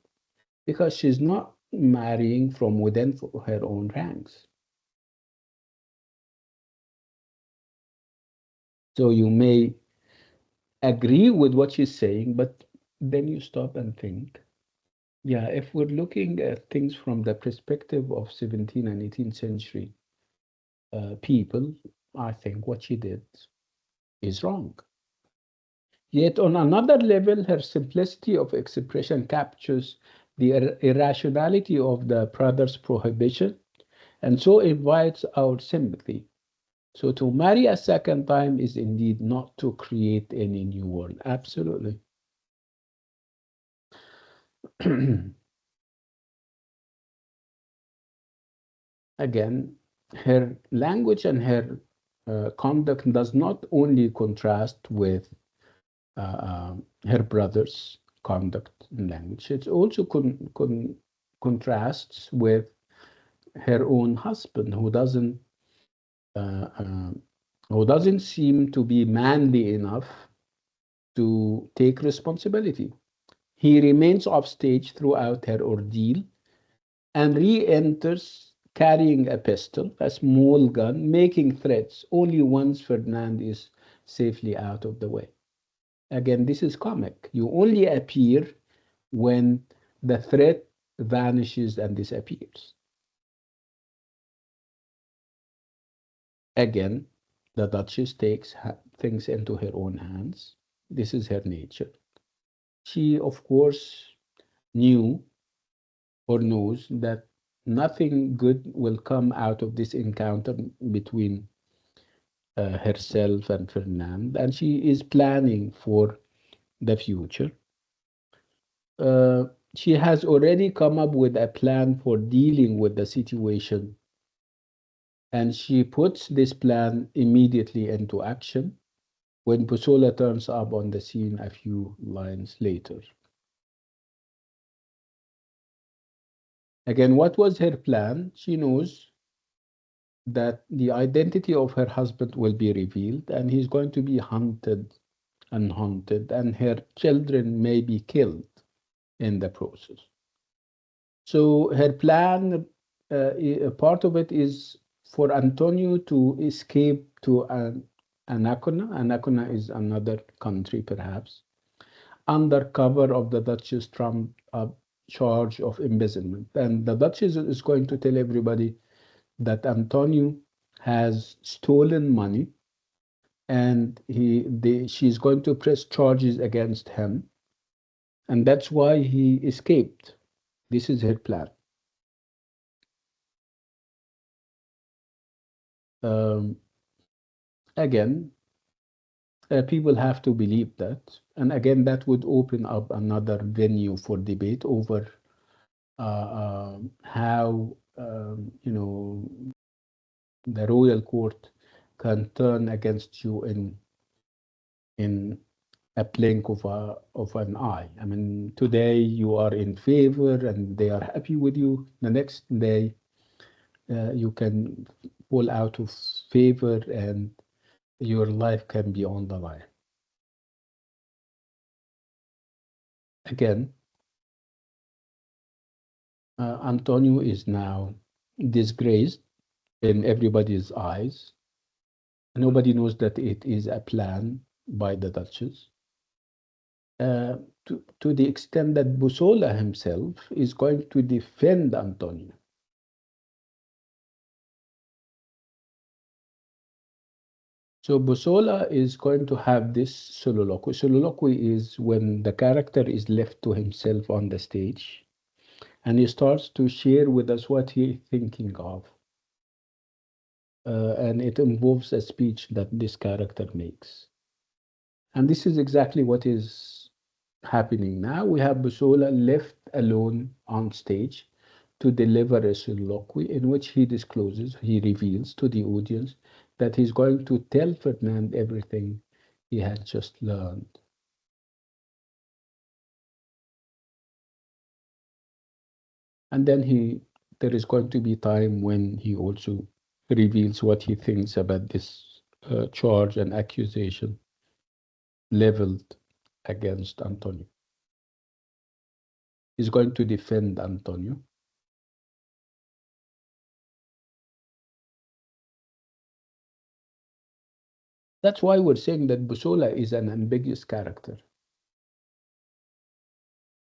because she's not marrying from within her own ranks. So you may agree with what she's saying, but then you stop and think. Yeah, if we're looking at things from the perspective of 17th and 18th century people, I think what she did is wrong. Yet, on another level, her simplicity of expression captures the irrationality of the brother's prohibition and so invites our sympathy. So, to marry a second time is indeed not to create any new world. Absolutely. Again, her language and her conduct does not only contrast with her brother's conduct and language, it also contrasts with her own husband, uh, uh, who doesn't seem to be manly enough to take responsibility. He remains off stage throughout her ordeal and re-enters carrying a pistol, a small gun, making threats only once Ferdinand is safely out of the way. Again, this is comic. You only appear when the threat vanishes and disappears. Again, the Duchess takes things into her own hands. This is her nature. She, of course, knew or knows that nothing good will come out of this encounter between herself and Ferdinand, and she is planning for the future. She has already come up with a plan for dealing with the situation, and she puts this plan immediately into action when Pusola turns up on the scene a few lines later. Again, what was her plan? She knows that the identity of her husband will be revealed and he's going to be hunted and haunted, and her children may be killed in the process. So her plan, a part of it is for Antonio to escape to Anacona. Anacona is another country, perhaps, under cover of the Duchess trumped up charge of embezzlement. And the Duchess is going to tell everybody that Antonio has stolen money, and she's going to press charges against him, and that's why he escaped. This is her plan. Um, Again, people have to believe that, and again, that would open up another venue for debate over how the royal court can turn against you in a blink of an eye. I mean, today you are in favor and they are happy with you. The next day, you can fall out of favor and your life can be on the line. Again, Antonio is now disgraced in everybody's eyes. Nobody knows that it is a plan by the Duchess. Uh, to the extent that Busola himself is going to defend Antonio. So Busola is going to have this soliloquy. Soliloquy is when the character is left to himself on the stage and he starts to share with us what he's thinking of. And it involves a speech that this character makes. And this is exactly what is happening now. We have Busola left alone on stage to deliver a soliloquy in which he discloses, he reveals to the audience that he's going to tell Ferdinand everything he had just learned. And then there is going to be time when he also reveals what he thinks about this charge and accusation leveled against Antonio. He's going to defend Antonio. That's why we're saying that Busola is an ambiguous character.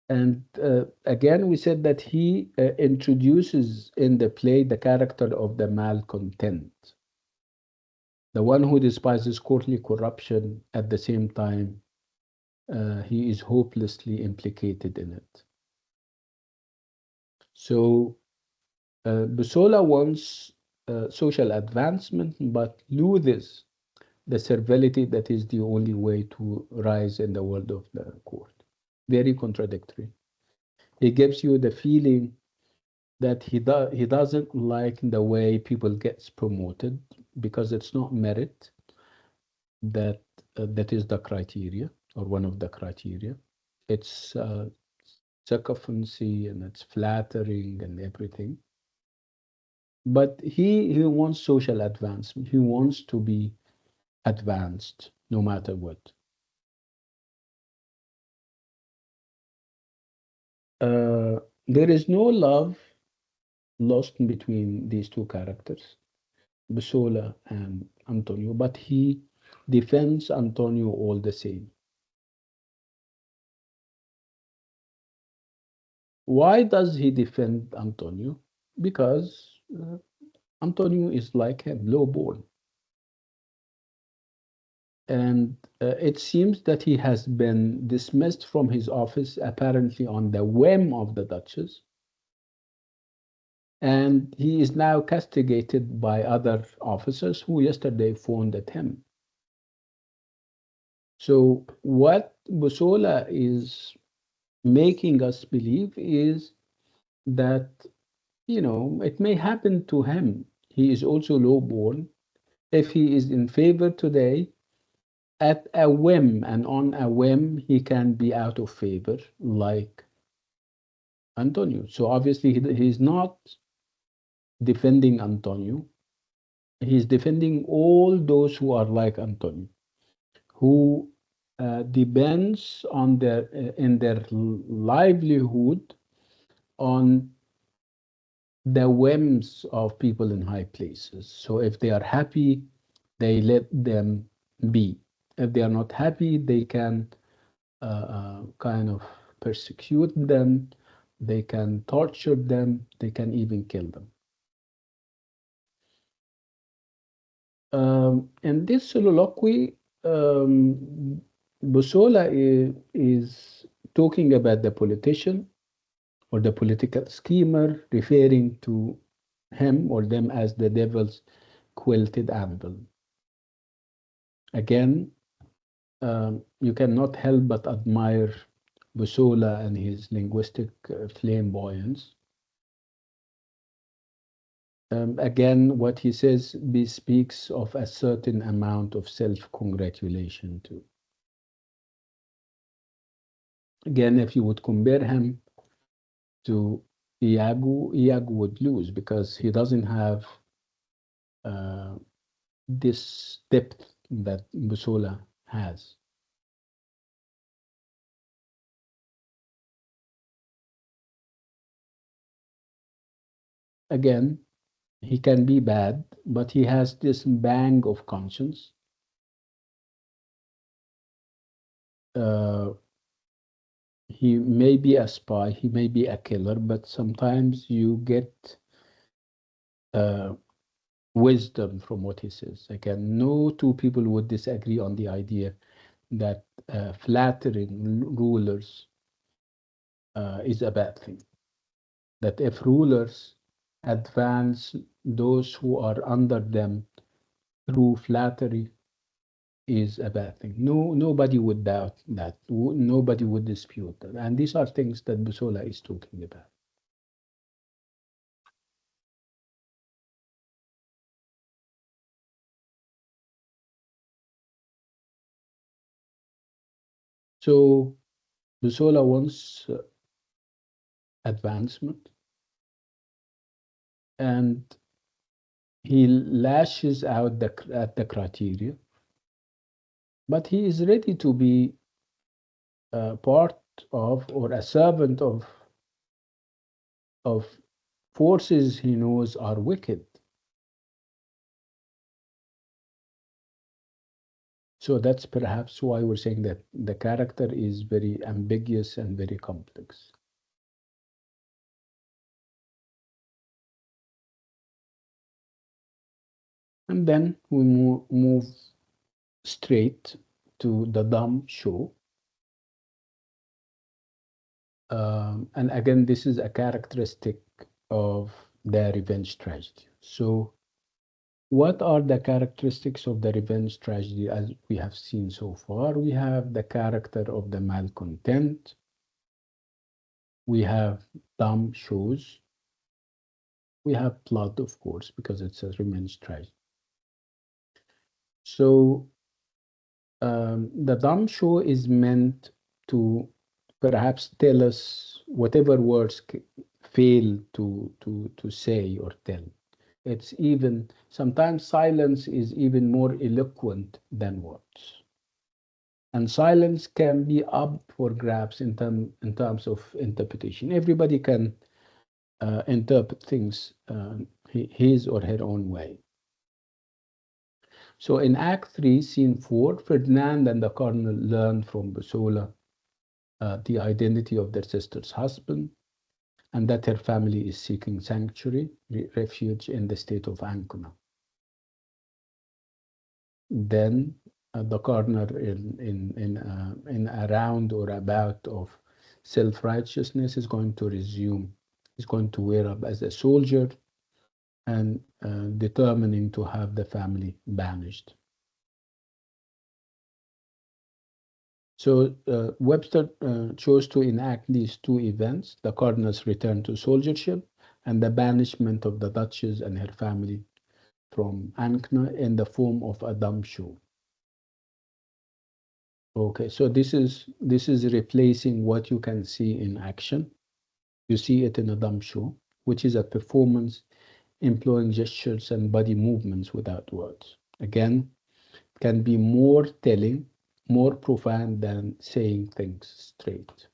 And again, we said that he introduces in the play the character of the malcontent, the one who despises courtly corruption at the same time he is hopelessly implicated in it. So Busola wants social advancement, but loses the servility that is the only way to rise in the world of the court. Very contradictory. He gives you the feeling that he doesn't like the way people gets promoted because it's not merit that that is the criteria or one of the criteria. It's sycophancy and it's flattering and everything. But he wants social advancement. He wants to be advanced no matter what. There is no love lost between these two characters, Busola and Antonio, but he defends Antonio all the same. Why does he defend Antonio? Because Antonio is like him, low-born. And it seems that he has been dismissed from his office, apparently on the whim of the Duchess. And he is now castigated by other officers who yesterday phoned at him. So what Busola is making us believe is that, it may happen to him. He is also low-born. If he is in favor today, at a whim and on a whim, he can be out of favor, like Antonio. So obviously, he's not defending Antonio. He's defending all those who are like Antonio, who depends on their in their livelihood on the whims of people in high places. So if they are happy, they let them be. If they are not happy, they can kind of persecute them, they can torture them, they can even kill them. In this soliloquy, Bussola is talking about the politician or the political schemer, referring to him or them as the devil's quilted amble. Again, you cannot help but admire Bussola and his linguistic flamboyance. Again, what he says bespeaks of a certain amount of self-congratulation too. Again, if you would compare him to Iago would lose because he doesn't have uh, this depth that Bussola has. Again, he can be bad, but he has this bang of conscience. Uh, he may be a spy, he may be a killer, but sometimes you get uh, wisdom from what he says. Again, no two people would disagree on the idea that flattering rulers is a bad thing. That if rulers advance those who are under them through flattery is a bad thing. No, nobody would doubt that. Nobody would dispute that. And these are things that Busola is talking about. So Busola wants advancement, and he lashes out at the criteria, but he is ready to be part of or a servant of forces he knows are wicked. So that's perhaps why we're saying that the character is very ambiguous and very complex. And then we move straight to the dumb show. And again, this is a characteristic of the revenge tragedy. So, what are the characteristics of the revenge tragedy as we have seen so far? We have the character of the malcontent. We have dumb shows. We have blood, of course, because it's a revenge tragedy. So, the dumb show is meant to perhaps tell us whatever words fail to say or tell. It's even sometimes silence is even more eloquent than words. And silence can be up for grabs in terms of interpretation. Everybody can interpret things his or her own way. So in Act 3, Scene 4, Ferdinand and the Cardinal learn from Busola the identity of their sister's husband and that her family is seeking sanctuary, refuge in the state of Ancona. Then the cardinal in a round or a bout of self-righteousness is going to resume, is going to wear up as a soldier and determining to have the family banished. So Webster chose to enact these two events, the cardinal's return to soldiership and the banishment of the duchess and her family from Ancona in the form of a dumb show. Okay, so this is replacing what you can see in action. You see it in a dumb show, which is a performance employing gestures and body movements without words. Again, can be more telling, more profound than saying things straight.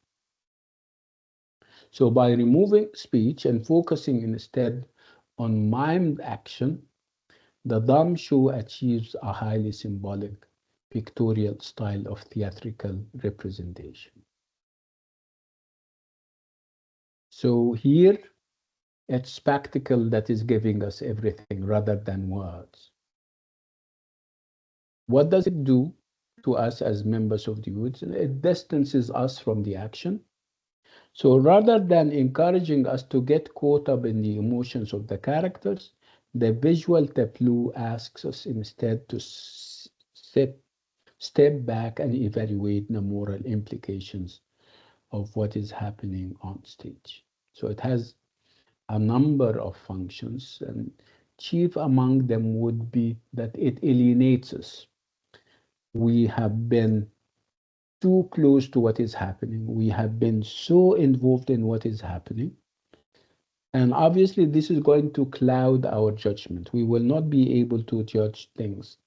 So by removing speech and focusing instead on mimed action, the dumb show achieves a highly symbolic pictorial style of theatrical representation. So here it's spectacle that is giving us everything rather than words. What does it do to us as members of the youth? It distances us from the action. So rather than encouraging us to get caught up in the emotions of the characters, the visual tableau asks us instead to step back and evaluate the moral implications of what is happening on stage. So it has a number of functions, and chief among them would be that it alienates us. We have been too close to what is happening. We have been so involved in what is happening. And obviously, this is going to cloud our judgment. We will not be able to judge things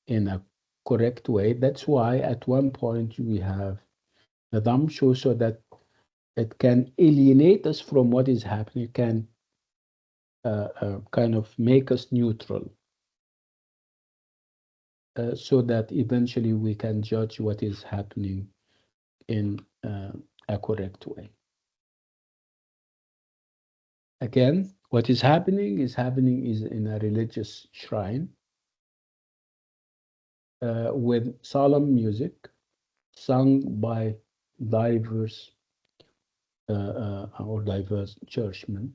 in a correct way. That's why at one point we have the dumb show so that it can alienate us from what is happening, it can kind of make us neutral so that eventually we can judge what is happening in a correct way. Again, what is happening is in a religious shrine with solemn music sung by diverse or diverse churchmen.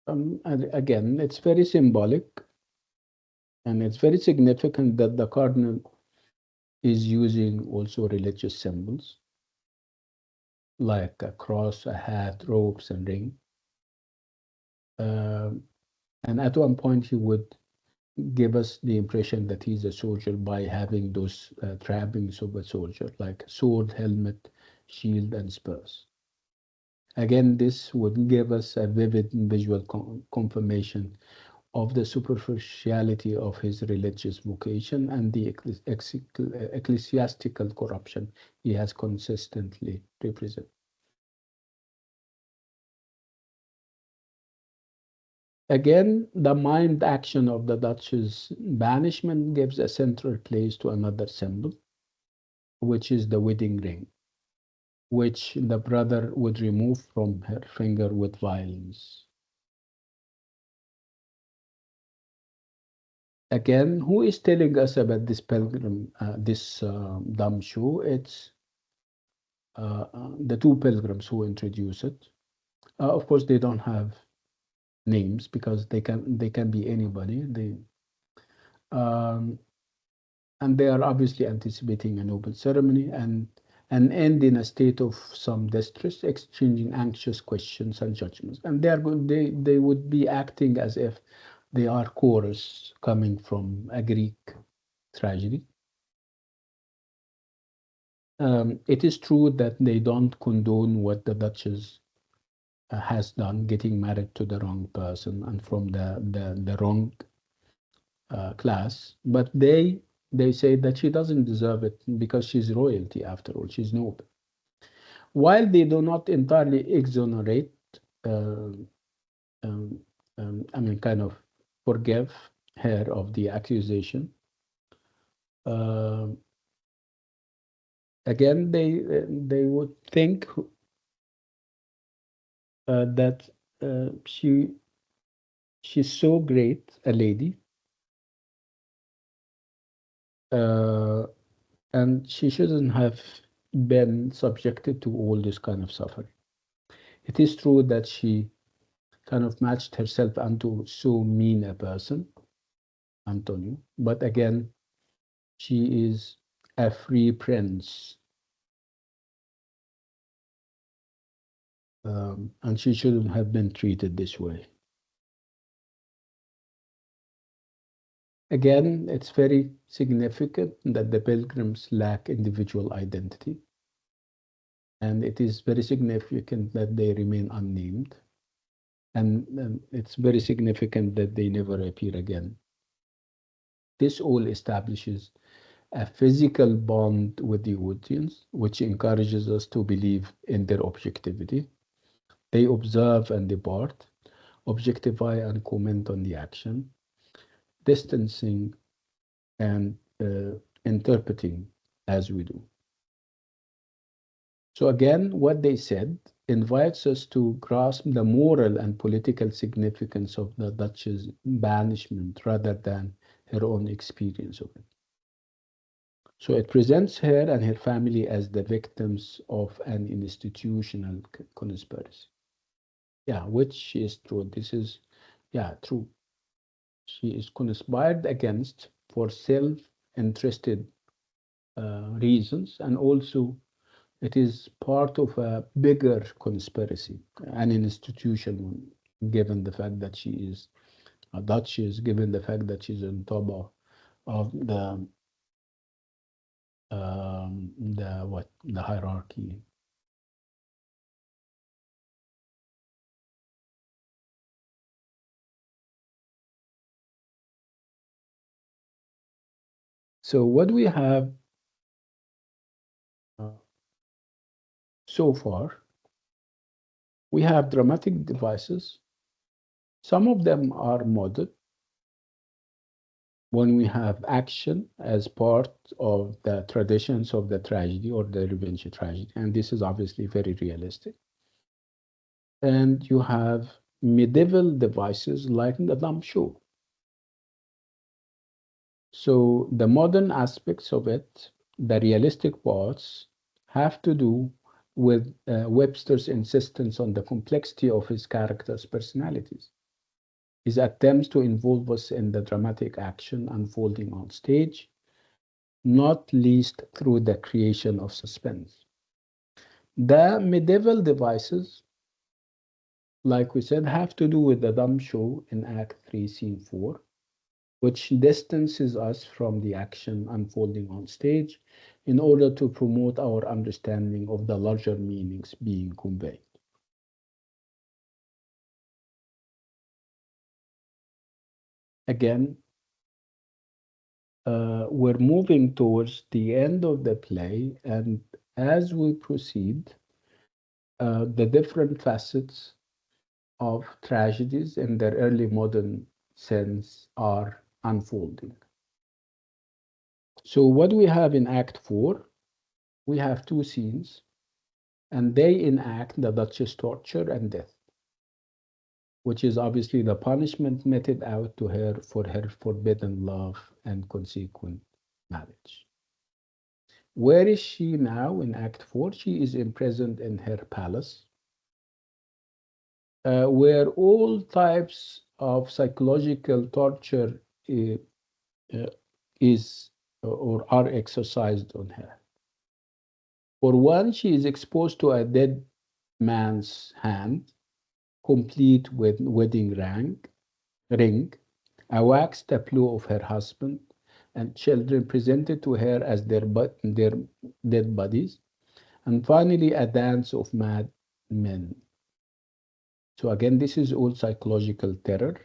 And again, it's very symbolic and it's very significant that the cardinal is using also religious symbols like a cross, a hat, robes, and ring. Uh, and at one point, he would give us the impression that he's a soldier by having those trappings of a soldier, like sword, helmet, shield, and spurs. Again, this would give us a vivid visual confirmation of the superficiality of his religious vocation and the ecclesiastical corruption he has consistently represented. Again, the mimed action of the Dutch's banishment gives a central place to another symbol, which is the wedding ring, which the brother would remove from her finger with violence. Again, who is telling us about this pilgrim, this dumb show? It's the two pilgrims who introduce it. Of course, they don't have names because they can be anybody. Um, and they are obviously anticipating a noble ceremony and end in a state of some distress, exchanging anxious questions and judgments. And they would be acting as if they are chorus coming from a Greek tragedy. It is true that they don't condone what the Duchess has done, getting married to the wrong person and from the wrong class, but they say that she doesn't deserve it because she's royalty after all, she's noble. While they do not entirely exonerate, uh, um, I mean, kind of forgive her of the accusation. Uh, Again, they would think that she's so great a lady, uh, and she shouldn't have been subjected to all this kind of suffering. It is true that she kind of matched herself onto so mean a person, Antonio, but again, she is a free prince, and she shouldn't have been treated this way. Again, it's very significant that the pilgrims lack individual identity, and it is very significant that they remain unnamed, and it's very significant that they never appear again. This all establishes a physical bond with the audience, which encourages us to believe in their objectivity. They observe and depart, objectify and comment on the action, distancing and interpreting as we do. So again, what they said invites us to grasp the moral and political significance of the Duchess' banishment rather than her own experience of it. So it presents her and her family as the victims of an institutional conspiracy. Yeah, which is true. This is, yeah, true. She is conspired against for self-interested reasons, and also it is part of a bigger conspiracy, an institution one, given the fact that she is a duchess, given the fact that she's on top of the hierarchy. So what we have uh, so far, we have dramatic devices. Some of them are modern when we have action as part of the traditions of the tragedy or the revenge tragedy, and this is obviously very realistic. And you have medieval devices like the dumb show. So the modern aspects of it, the realistic parts, have to do with Webster's insistence on the complexity of his characters' personalities. His attempts to involve us in the dramatic action unfolding on stage, not least through the creation of suspense. The medieval devices, like we said, have to do with the dumb show in Act 3, Scene 4, which distances us from the action unfolding on stage in order to promote our understanding of the larger meanings being conveyed. Again, we're moving towards the end of the play, and as we proceed, the different facets of tragedies in their early modern sense are unfolding. So, what we have in Act 4, we have two scenes, and they enact the Duchess torture and death, which is obviously the punishment meted out to her for her forbidden love and consequent marriage. Where is she now in Act 4? She is imprisoned in her palace, where all types of psychological torture uh, uh, is or are exercised on her. For one, she is exposed to a dead man's hand, complete with wedding ring, a wax tableau of her husband, and children presented to her as their dead bodies, and finally a dance of mad men. So again, this is all psychological terror,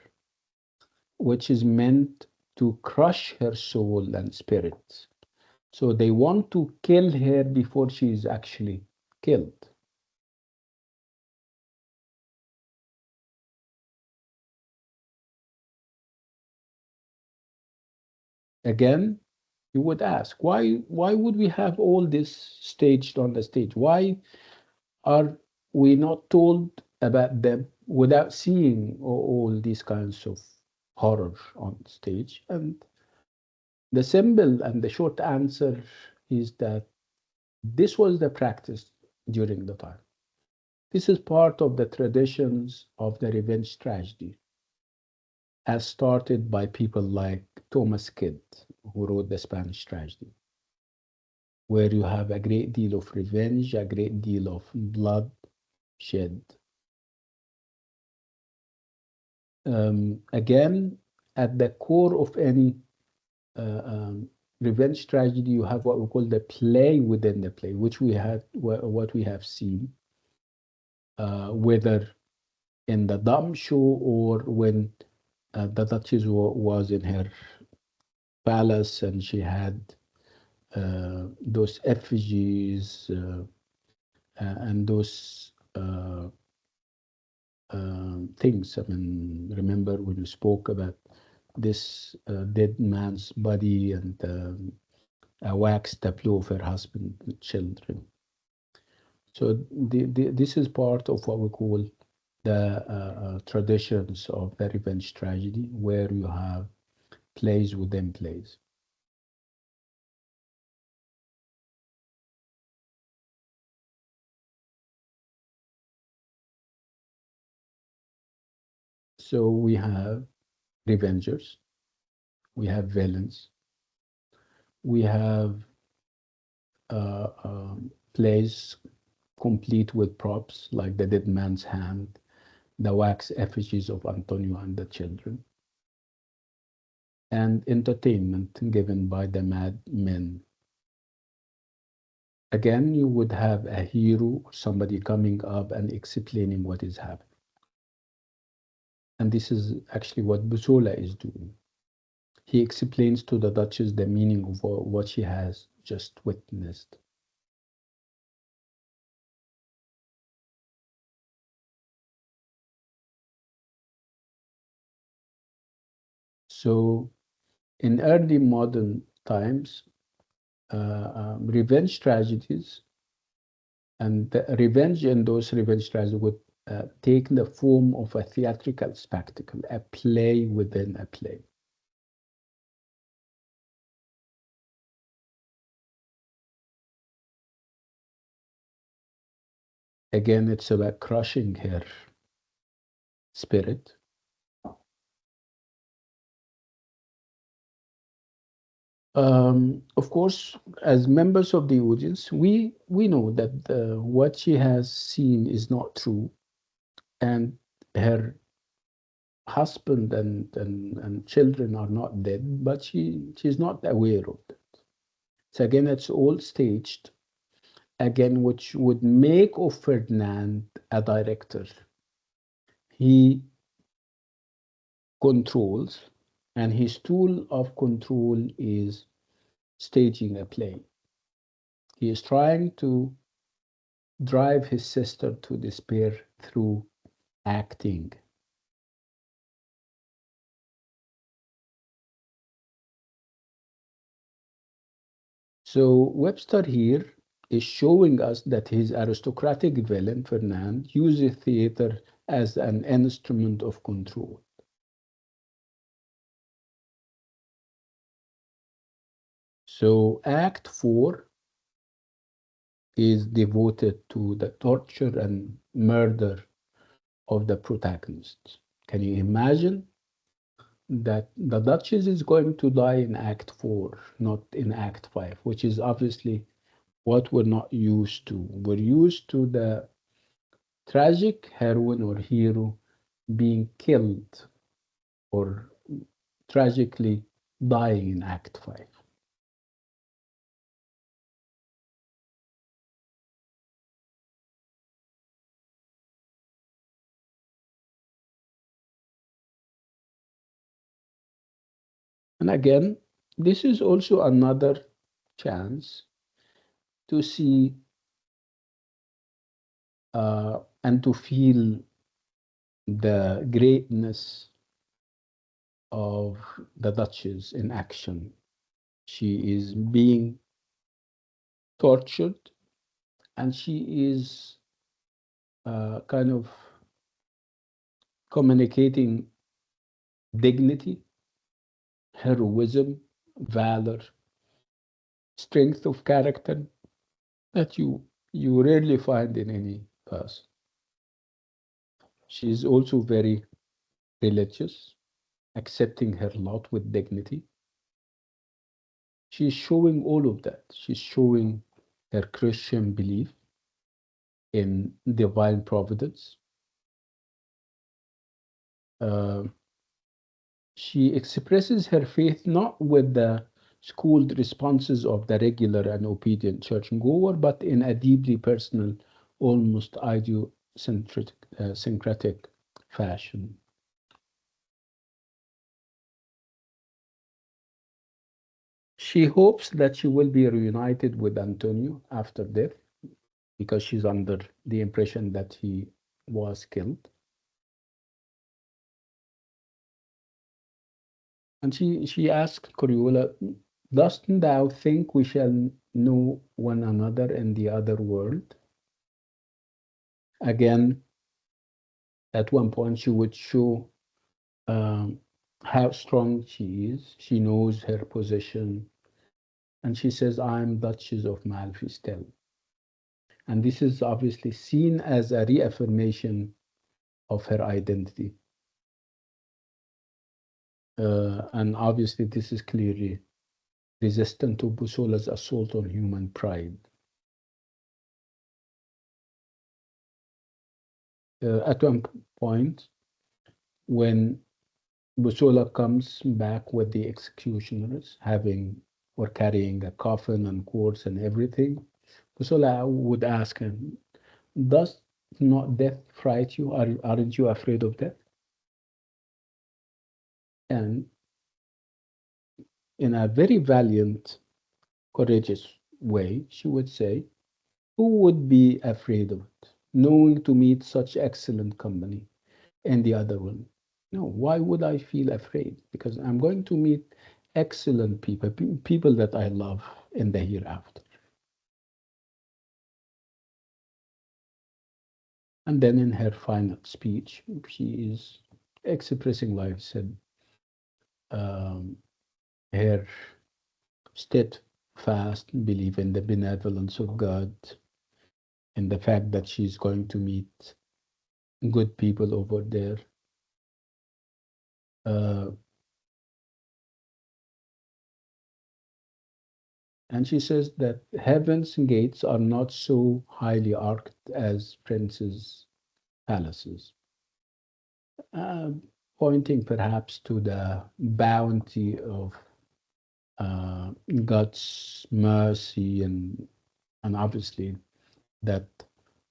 which is meant to crush her soul and spirit. So they want to kill her before she is actually killed. Again, you would ask, why would we have all this staged on the stage? Why are we not told about them without seeing all these kinds of horror on stage? And the simple and the short answer is that this was the practice during the time. This is part of the traditions of the revenge tragedy, as started by people like Thomas Kidd, who wrote the Spanish tragedy, where you have a great deal of revenge, a great deal of blood shed. Again, at the core of any uh, um, revenge tragedy, you have what we call the play within the play, which we had, what we have seen, whether in the dumb show or when the Duchess was in her palace and she had those effigies and those things. I mean, remember when you spoke about this dead man's body and a wax tableau of her husband and children. So this is part of what we call the traditions of the revenge tragedy, where you have plays within plays. So we have revengers, we have villains, we have plays complete with props like the dead man's hand, the wax effigies of Antonio and the children, and entertainment given by the mad men. Again, you would have a hero, somebody coming up and explaining what is happening. And this is actually what Busola is doing. He explains to the Duchess the meaning of what she has just witnessed. So, in early modern times, revenge tragedies and the revenge in those revenge tragedies would take the form of a theatrical spectacle, a play within a play. Again, it's about crushing her spirit. Of course, as members of the audience, we know that what she has seen is not true, and her husband and children are not dead, but she's not aware of it. So again, it's all staged. Again, which would make of Ferdinand a director. He controls, and his tool of control is staging a play. He is trying to drive his sister to despair through acting. So Webster here is showing us that his aristocratic villain, Fernand, uses theater as an instrument of control. So Act 4 is devoted to the torture and murder of the protagonists. Can you imagine that the Duchess is going to die in Act 4, not in Act 5, which is obviously what we're not used to. We're used to the tragic heroine or hero being killed or tragically dying in Act 5. And again, this is also another chance to see and to feel the greatness of the Duchess in action. She is being tortured and she is kind of communicating dignity, heroism, valor, strength of character that you rarely find in any person. She is also very religious, accepting her lot with dignity. She's showing all of that. She's showing her Christian belief in divine providence. Uh, she expresses her faith not with the schooled responses of the regular and obedient churchgoer, but in a deeply personal, almost idiosyncratic syncretic fashion. She hopes that she will be reunited with Antonio after death because she's under the impression that he was killed. And she asked Coriola, dost thou think we shall know one another in the other world? Again, at one point, she would show um, how strong she is. She knows her position. And she says, I'm Duchess of Malfistel. And this is obviously seen as a reaffirmation of her identity. And obviously, this is clearly resistant to Busola's assault on human pride. At one point, when Busola comes back with the executioners, having or carrying a coffin and cords and everything, Busola would ask him, does not death fright you? Aren't you afraid of death? And in a very valiant, courageous way, she would say, who would be afraid of it, knowing to meet such excellent company? And the other one, no, why would I feel afraid? Because I'm going to meet excellent people, people that I love in the hereafter. And then in her final speech, she is expressing, like I said, um, her steadfast belief in the benevolence of God and the fact that she's going to meet good people over there. Uh, and she says that heaven's gates are not so highly arched as princes' palaces, uh, pointing perhaps to the bounty of uh, God's mercy and obviously that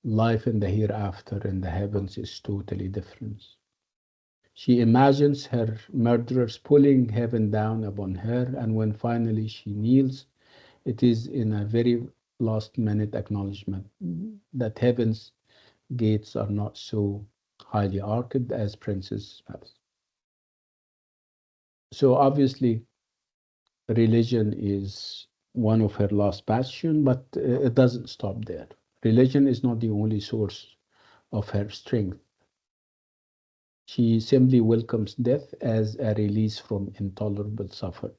life in the hereafter in the heavens is totally different. She imagines her murderers pulling heaven down upon her, and when finally she kneels, it is in a very last minute acknowledgement that heaven's gates are not so highly arched as Princess Palace. So obviously, religion is one of her last bastion, but it doesn't stop there. Religion is not the only source of her strength. She simply welcomes death as a release from intolerable suffering.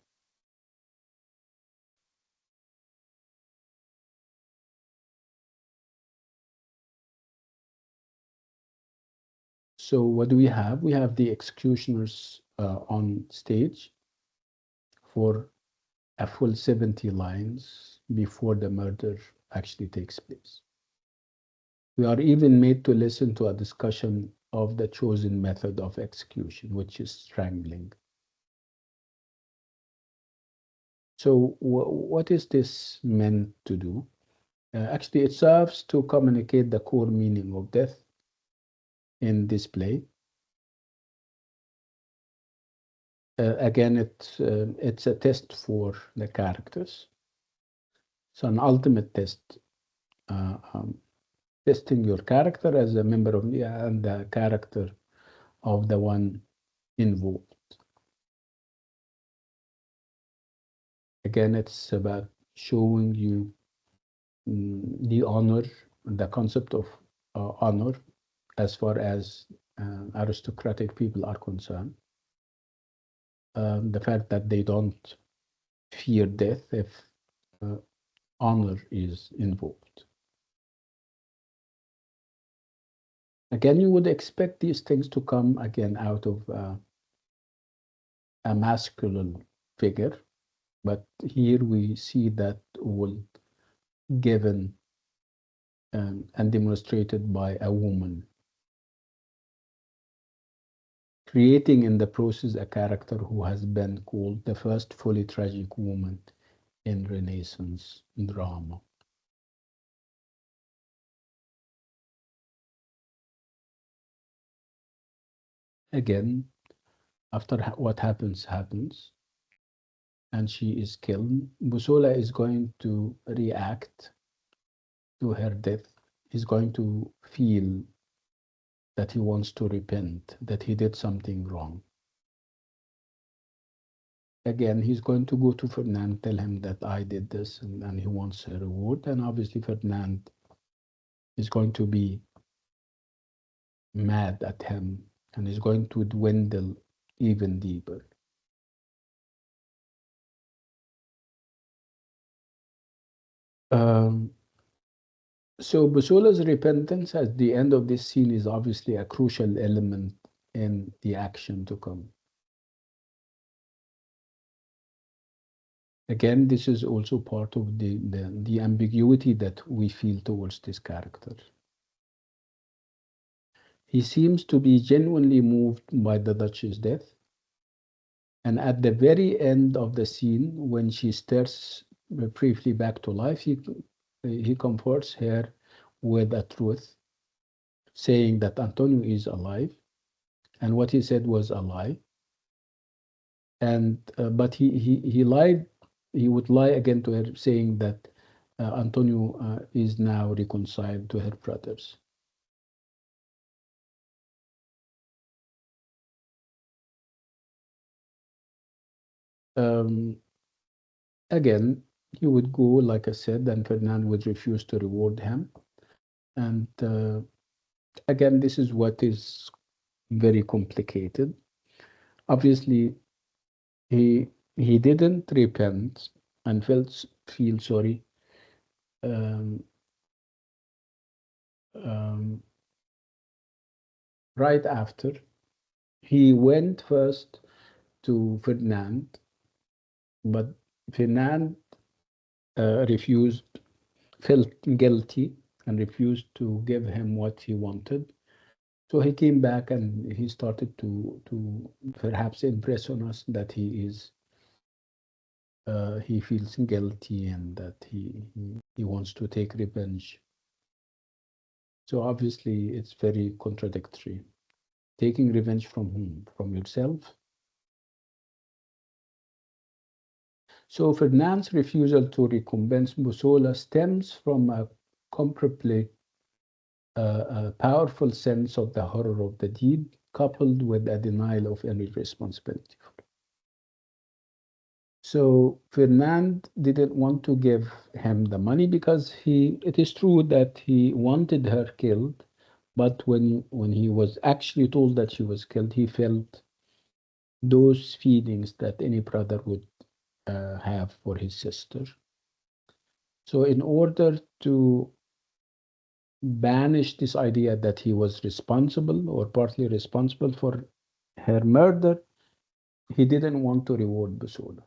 So what do we have? We have the executioners on stage for a full 70 lines before the murder actually takes place. We are even made to listen to a discussion of the chosen method of execution, which is strangling. So what is this meant to do? Actually, it serves to communicate the core meaning of death in this play. Again, it's a test for the characters. It's an ultimate test, testing your character as a member of the and the character of the one involved. Again, it's about showing you the honor, the concept of honor as far as aristocratic people are concerned. The fact that they don't fear death if uh, honor is involved. Again, you would expect these things to come again out of a masculine figure, but here we see that all given and demonstrated by a woman, creating in the process a character who has been called the first fully tragic woman in Renaissance drama. Again, after what happens, happens, and she is killed, Busola is going to react to her death. He's going to feel that he wants to repent, that he did something wrong. Again, he's going to go to Ferdinand, tell him that I did this, and he wants a reward. And obviously, Ferdinand is going to be mad at him and is going to dwindle even deeper. Um, so Busola's repentance at the end of this scene is obviously a crucial element in the action to come. Again, this is also part of the ambiguity that we feel towards this character. He seems to be genuinely moved by the Duchess' death, and at the very end of the scene, when she stares briefly back to life, he comforts her with a truth, saying that Antonio is alive, and what he said was a lie. And but he lied. He would lie again to her, saying that Antonio is now reconciled to her brothers. Um, Again, he would go, like I said, and Ferdinand would refuse to reward him. And again, this is what is very complicated. Obviously, he he didn't repent and feel sorry um, um, right after. He went first to Ferdinand, but Ferdinand refused, felt guilty, and refused to give him what he wanted. So he came back and he started to perhaps impress on us that he feels guilty and that he wants to take revenge. So obviously it's very contradictory. Taking revenge from whom? From yourself? So Ferdinand's refusal to recompense Bussola stems from a comparably a powerful sense of the horror of the deed, coupled with a denial of any responsibility. So Fernand didn't want to give him the money because it is true that he wanted her killed, but when he was actually told that she was killed, he felt those feelings that any brother would have for his sister. So in order to banish this idea that he was responsible or partly responsible for her murder, he didn't want to reward Busola.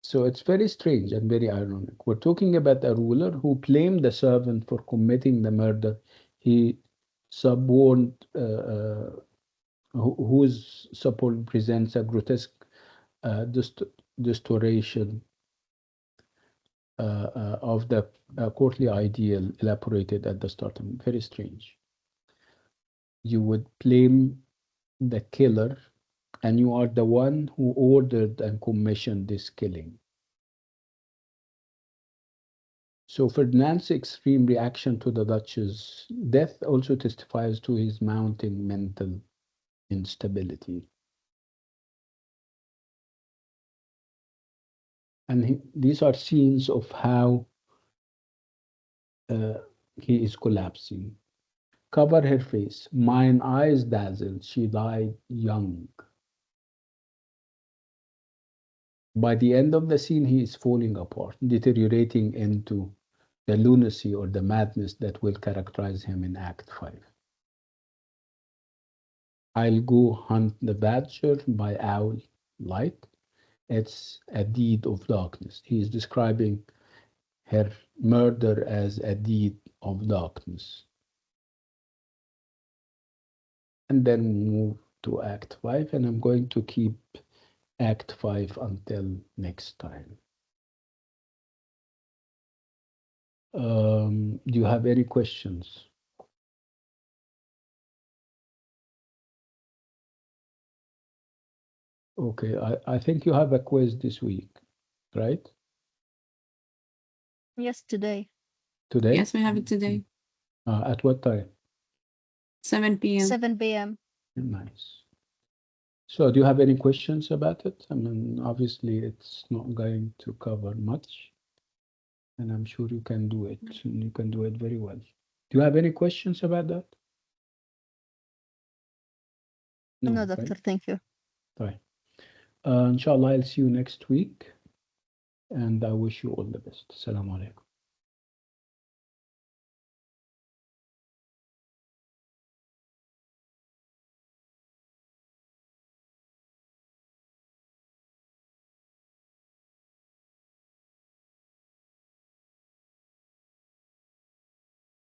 So it's very strange and very ironic. We're talking about a ruler who blamed the servant for committing the murder. He suborned, whose support presents a grotesque distortion of the courtly ideal elaborated at the start. Very strange. You would blame the killer, and you are the one who ordered and commissioned this killing. So Ferdinand's extreme reaction to the Duchess' death also testifies to his mounting mental instability. And these are scenes of how uh, he is collapsing. Cover her face. Mine eyes dazzled. She died young. By the end of the scene, he is falling apart, deteriorating into the lunacy or the madness that will characterize him in Act 5. I'll go hunt the badger by owl light. It's a deed of darkness. He is describing her murder as a deed of darkness. And then move to Act 5, and I'm going to keep Act 5 until next time. Do you have any questions? Okay, I think you have a quiz this week, right? Yes, today. Today? Yes, we have it today, At what time? 7 p.m. 7 p.m. Nice. So, do you have any questions about it? I mean, obviously, it's not going to cover much. and I'm sure you can do it. And you can do it very well. Do you have any questions about that? No, No, right? doctor, thank you. Right. Inshallah, I'll see you next week, and I wish you all the best. Assalamu alaikum.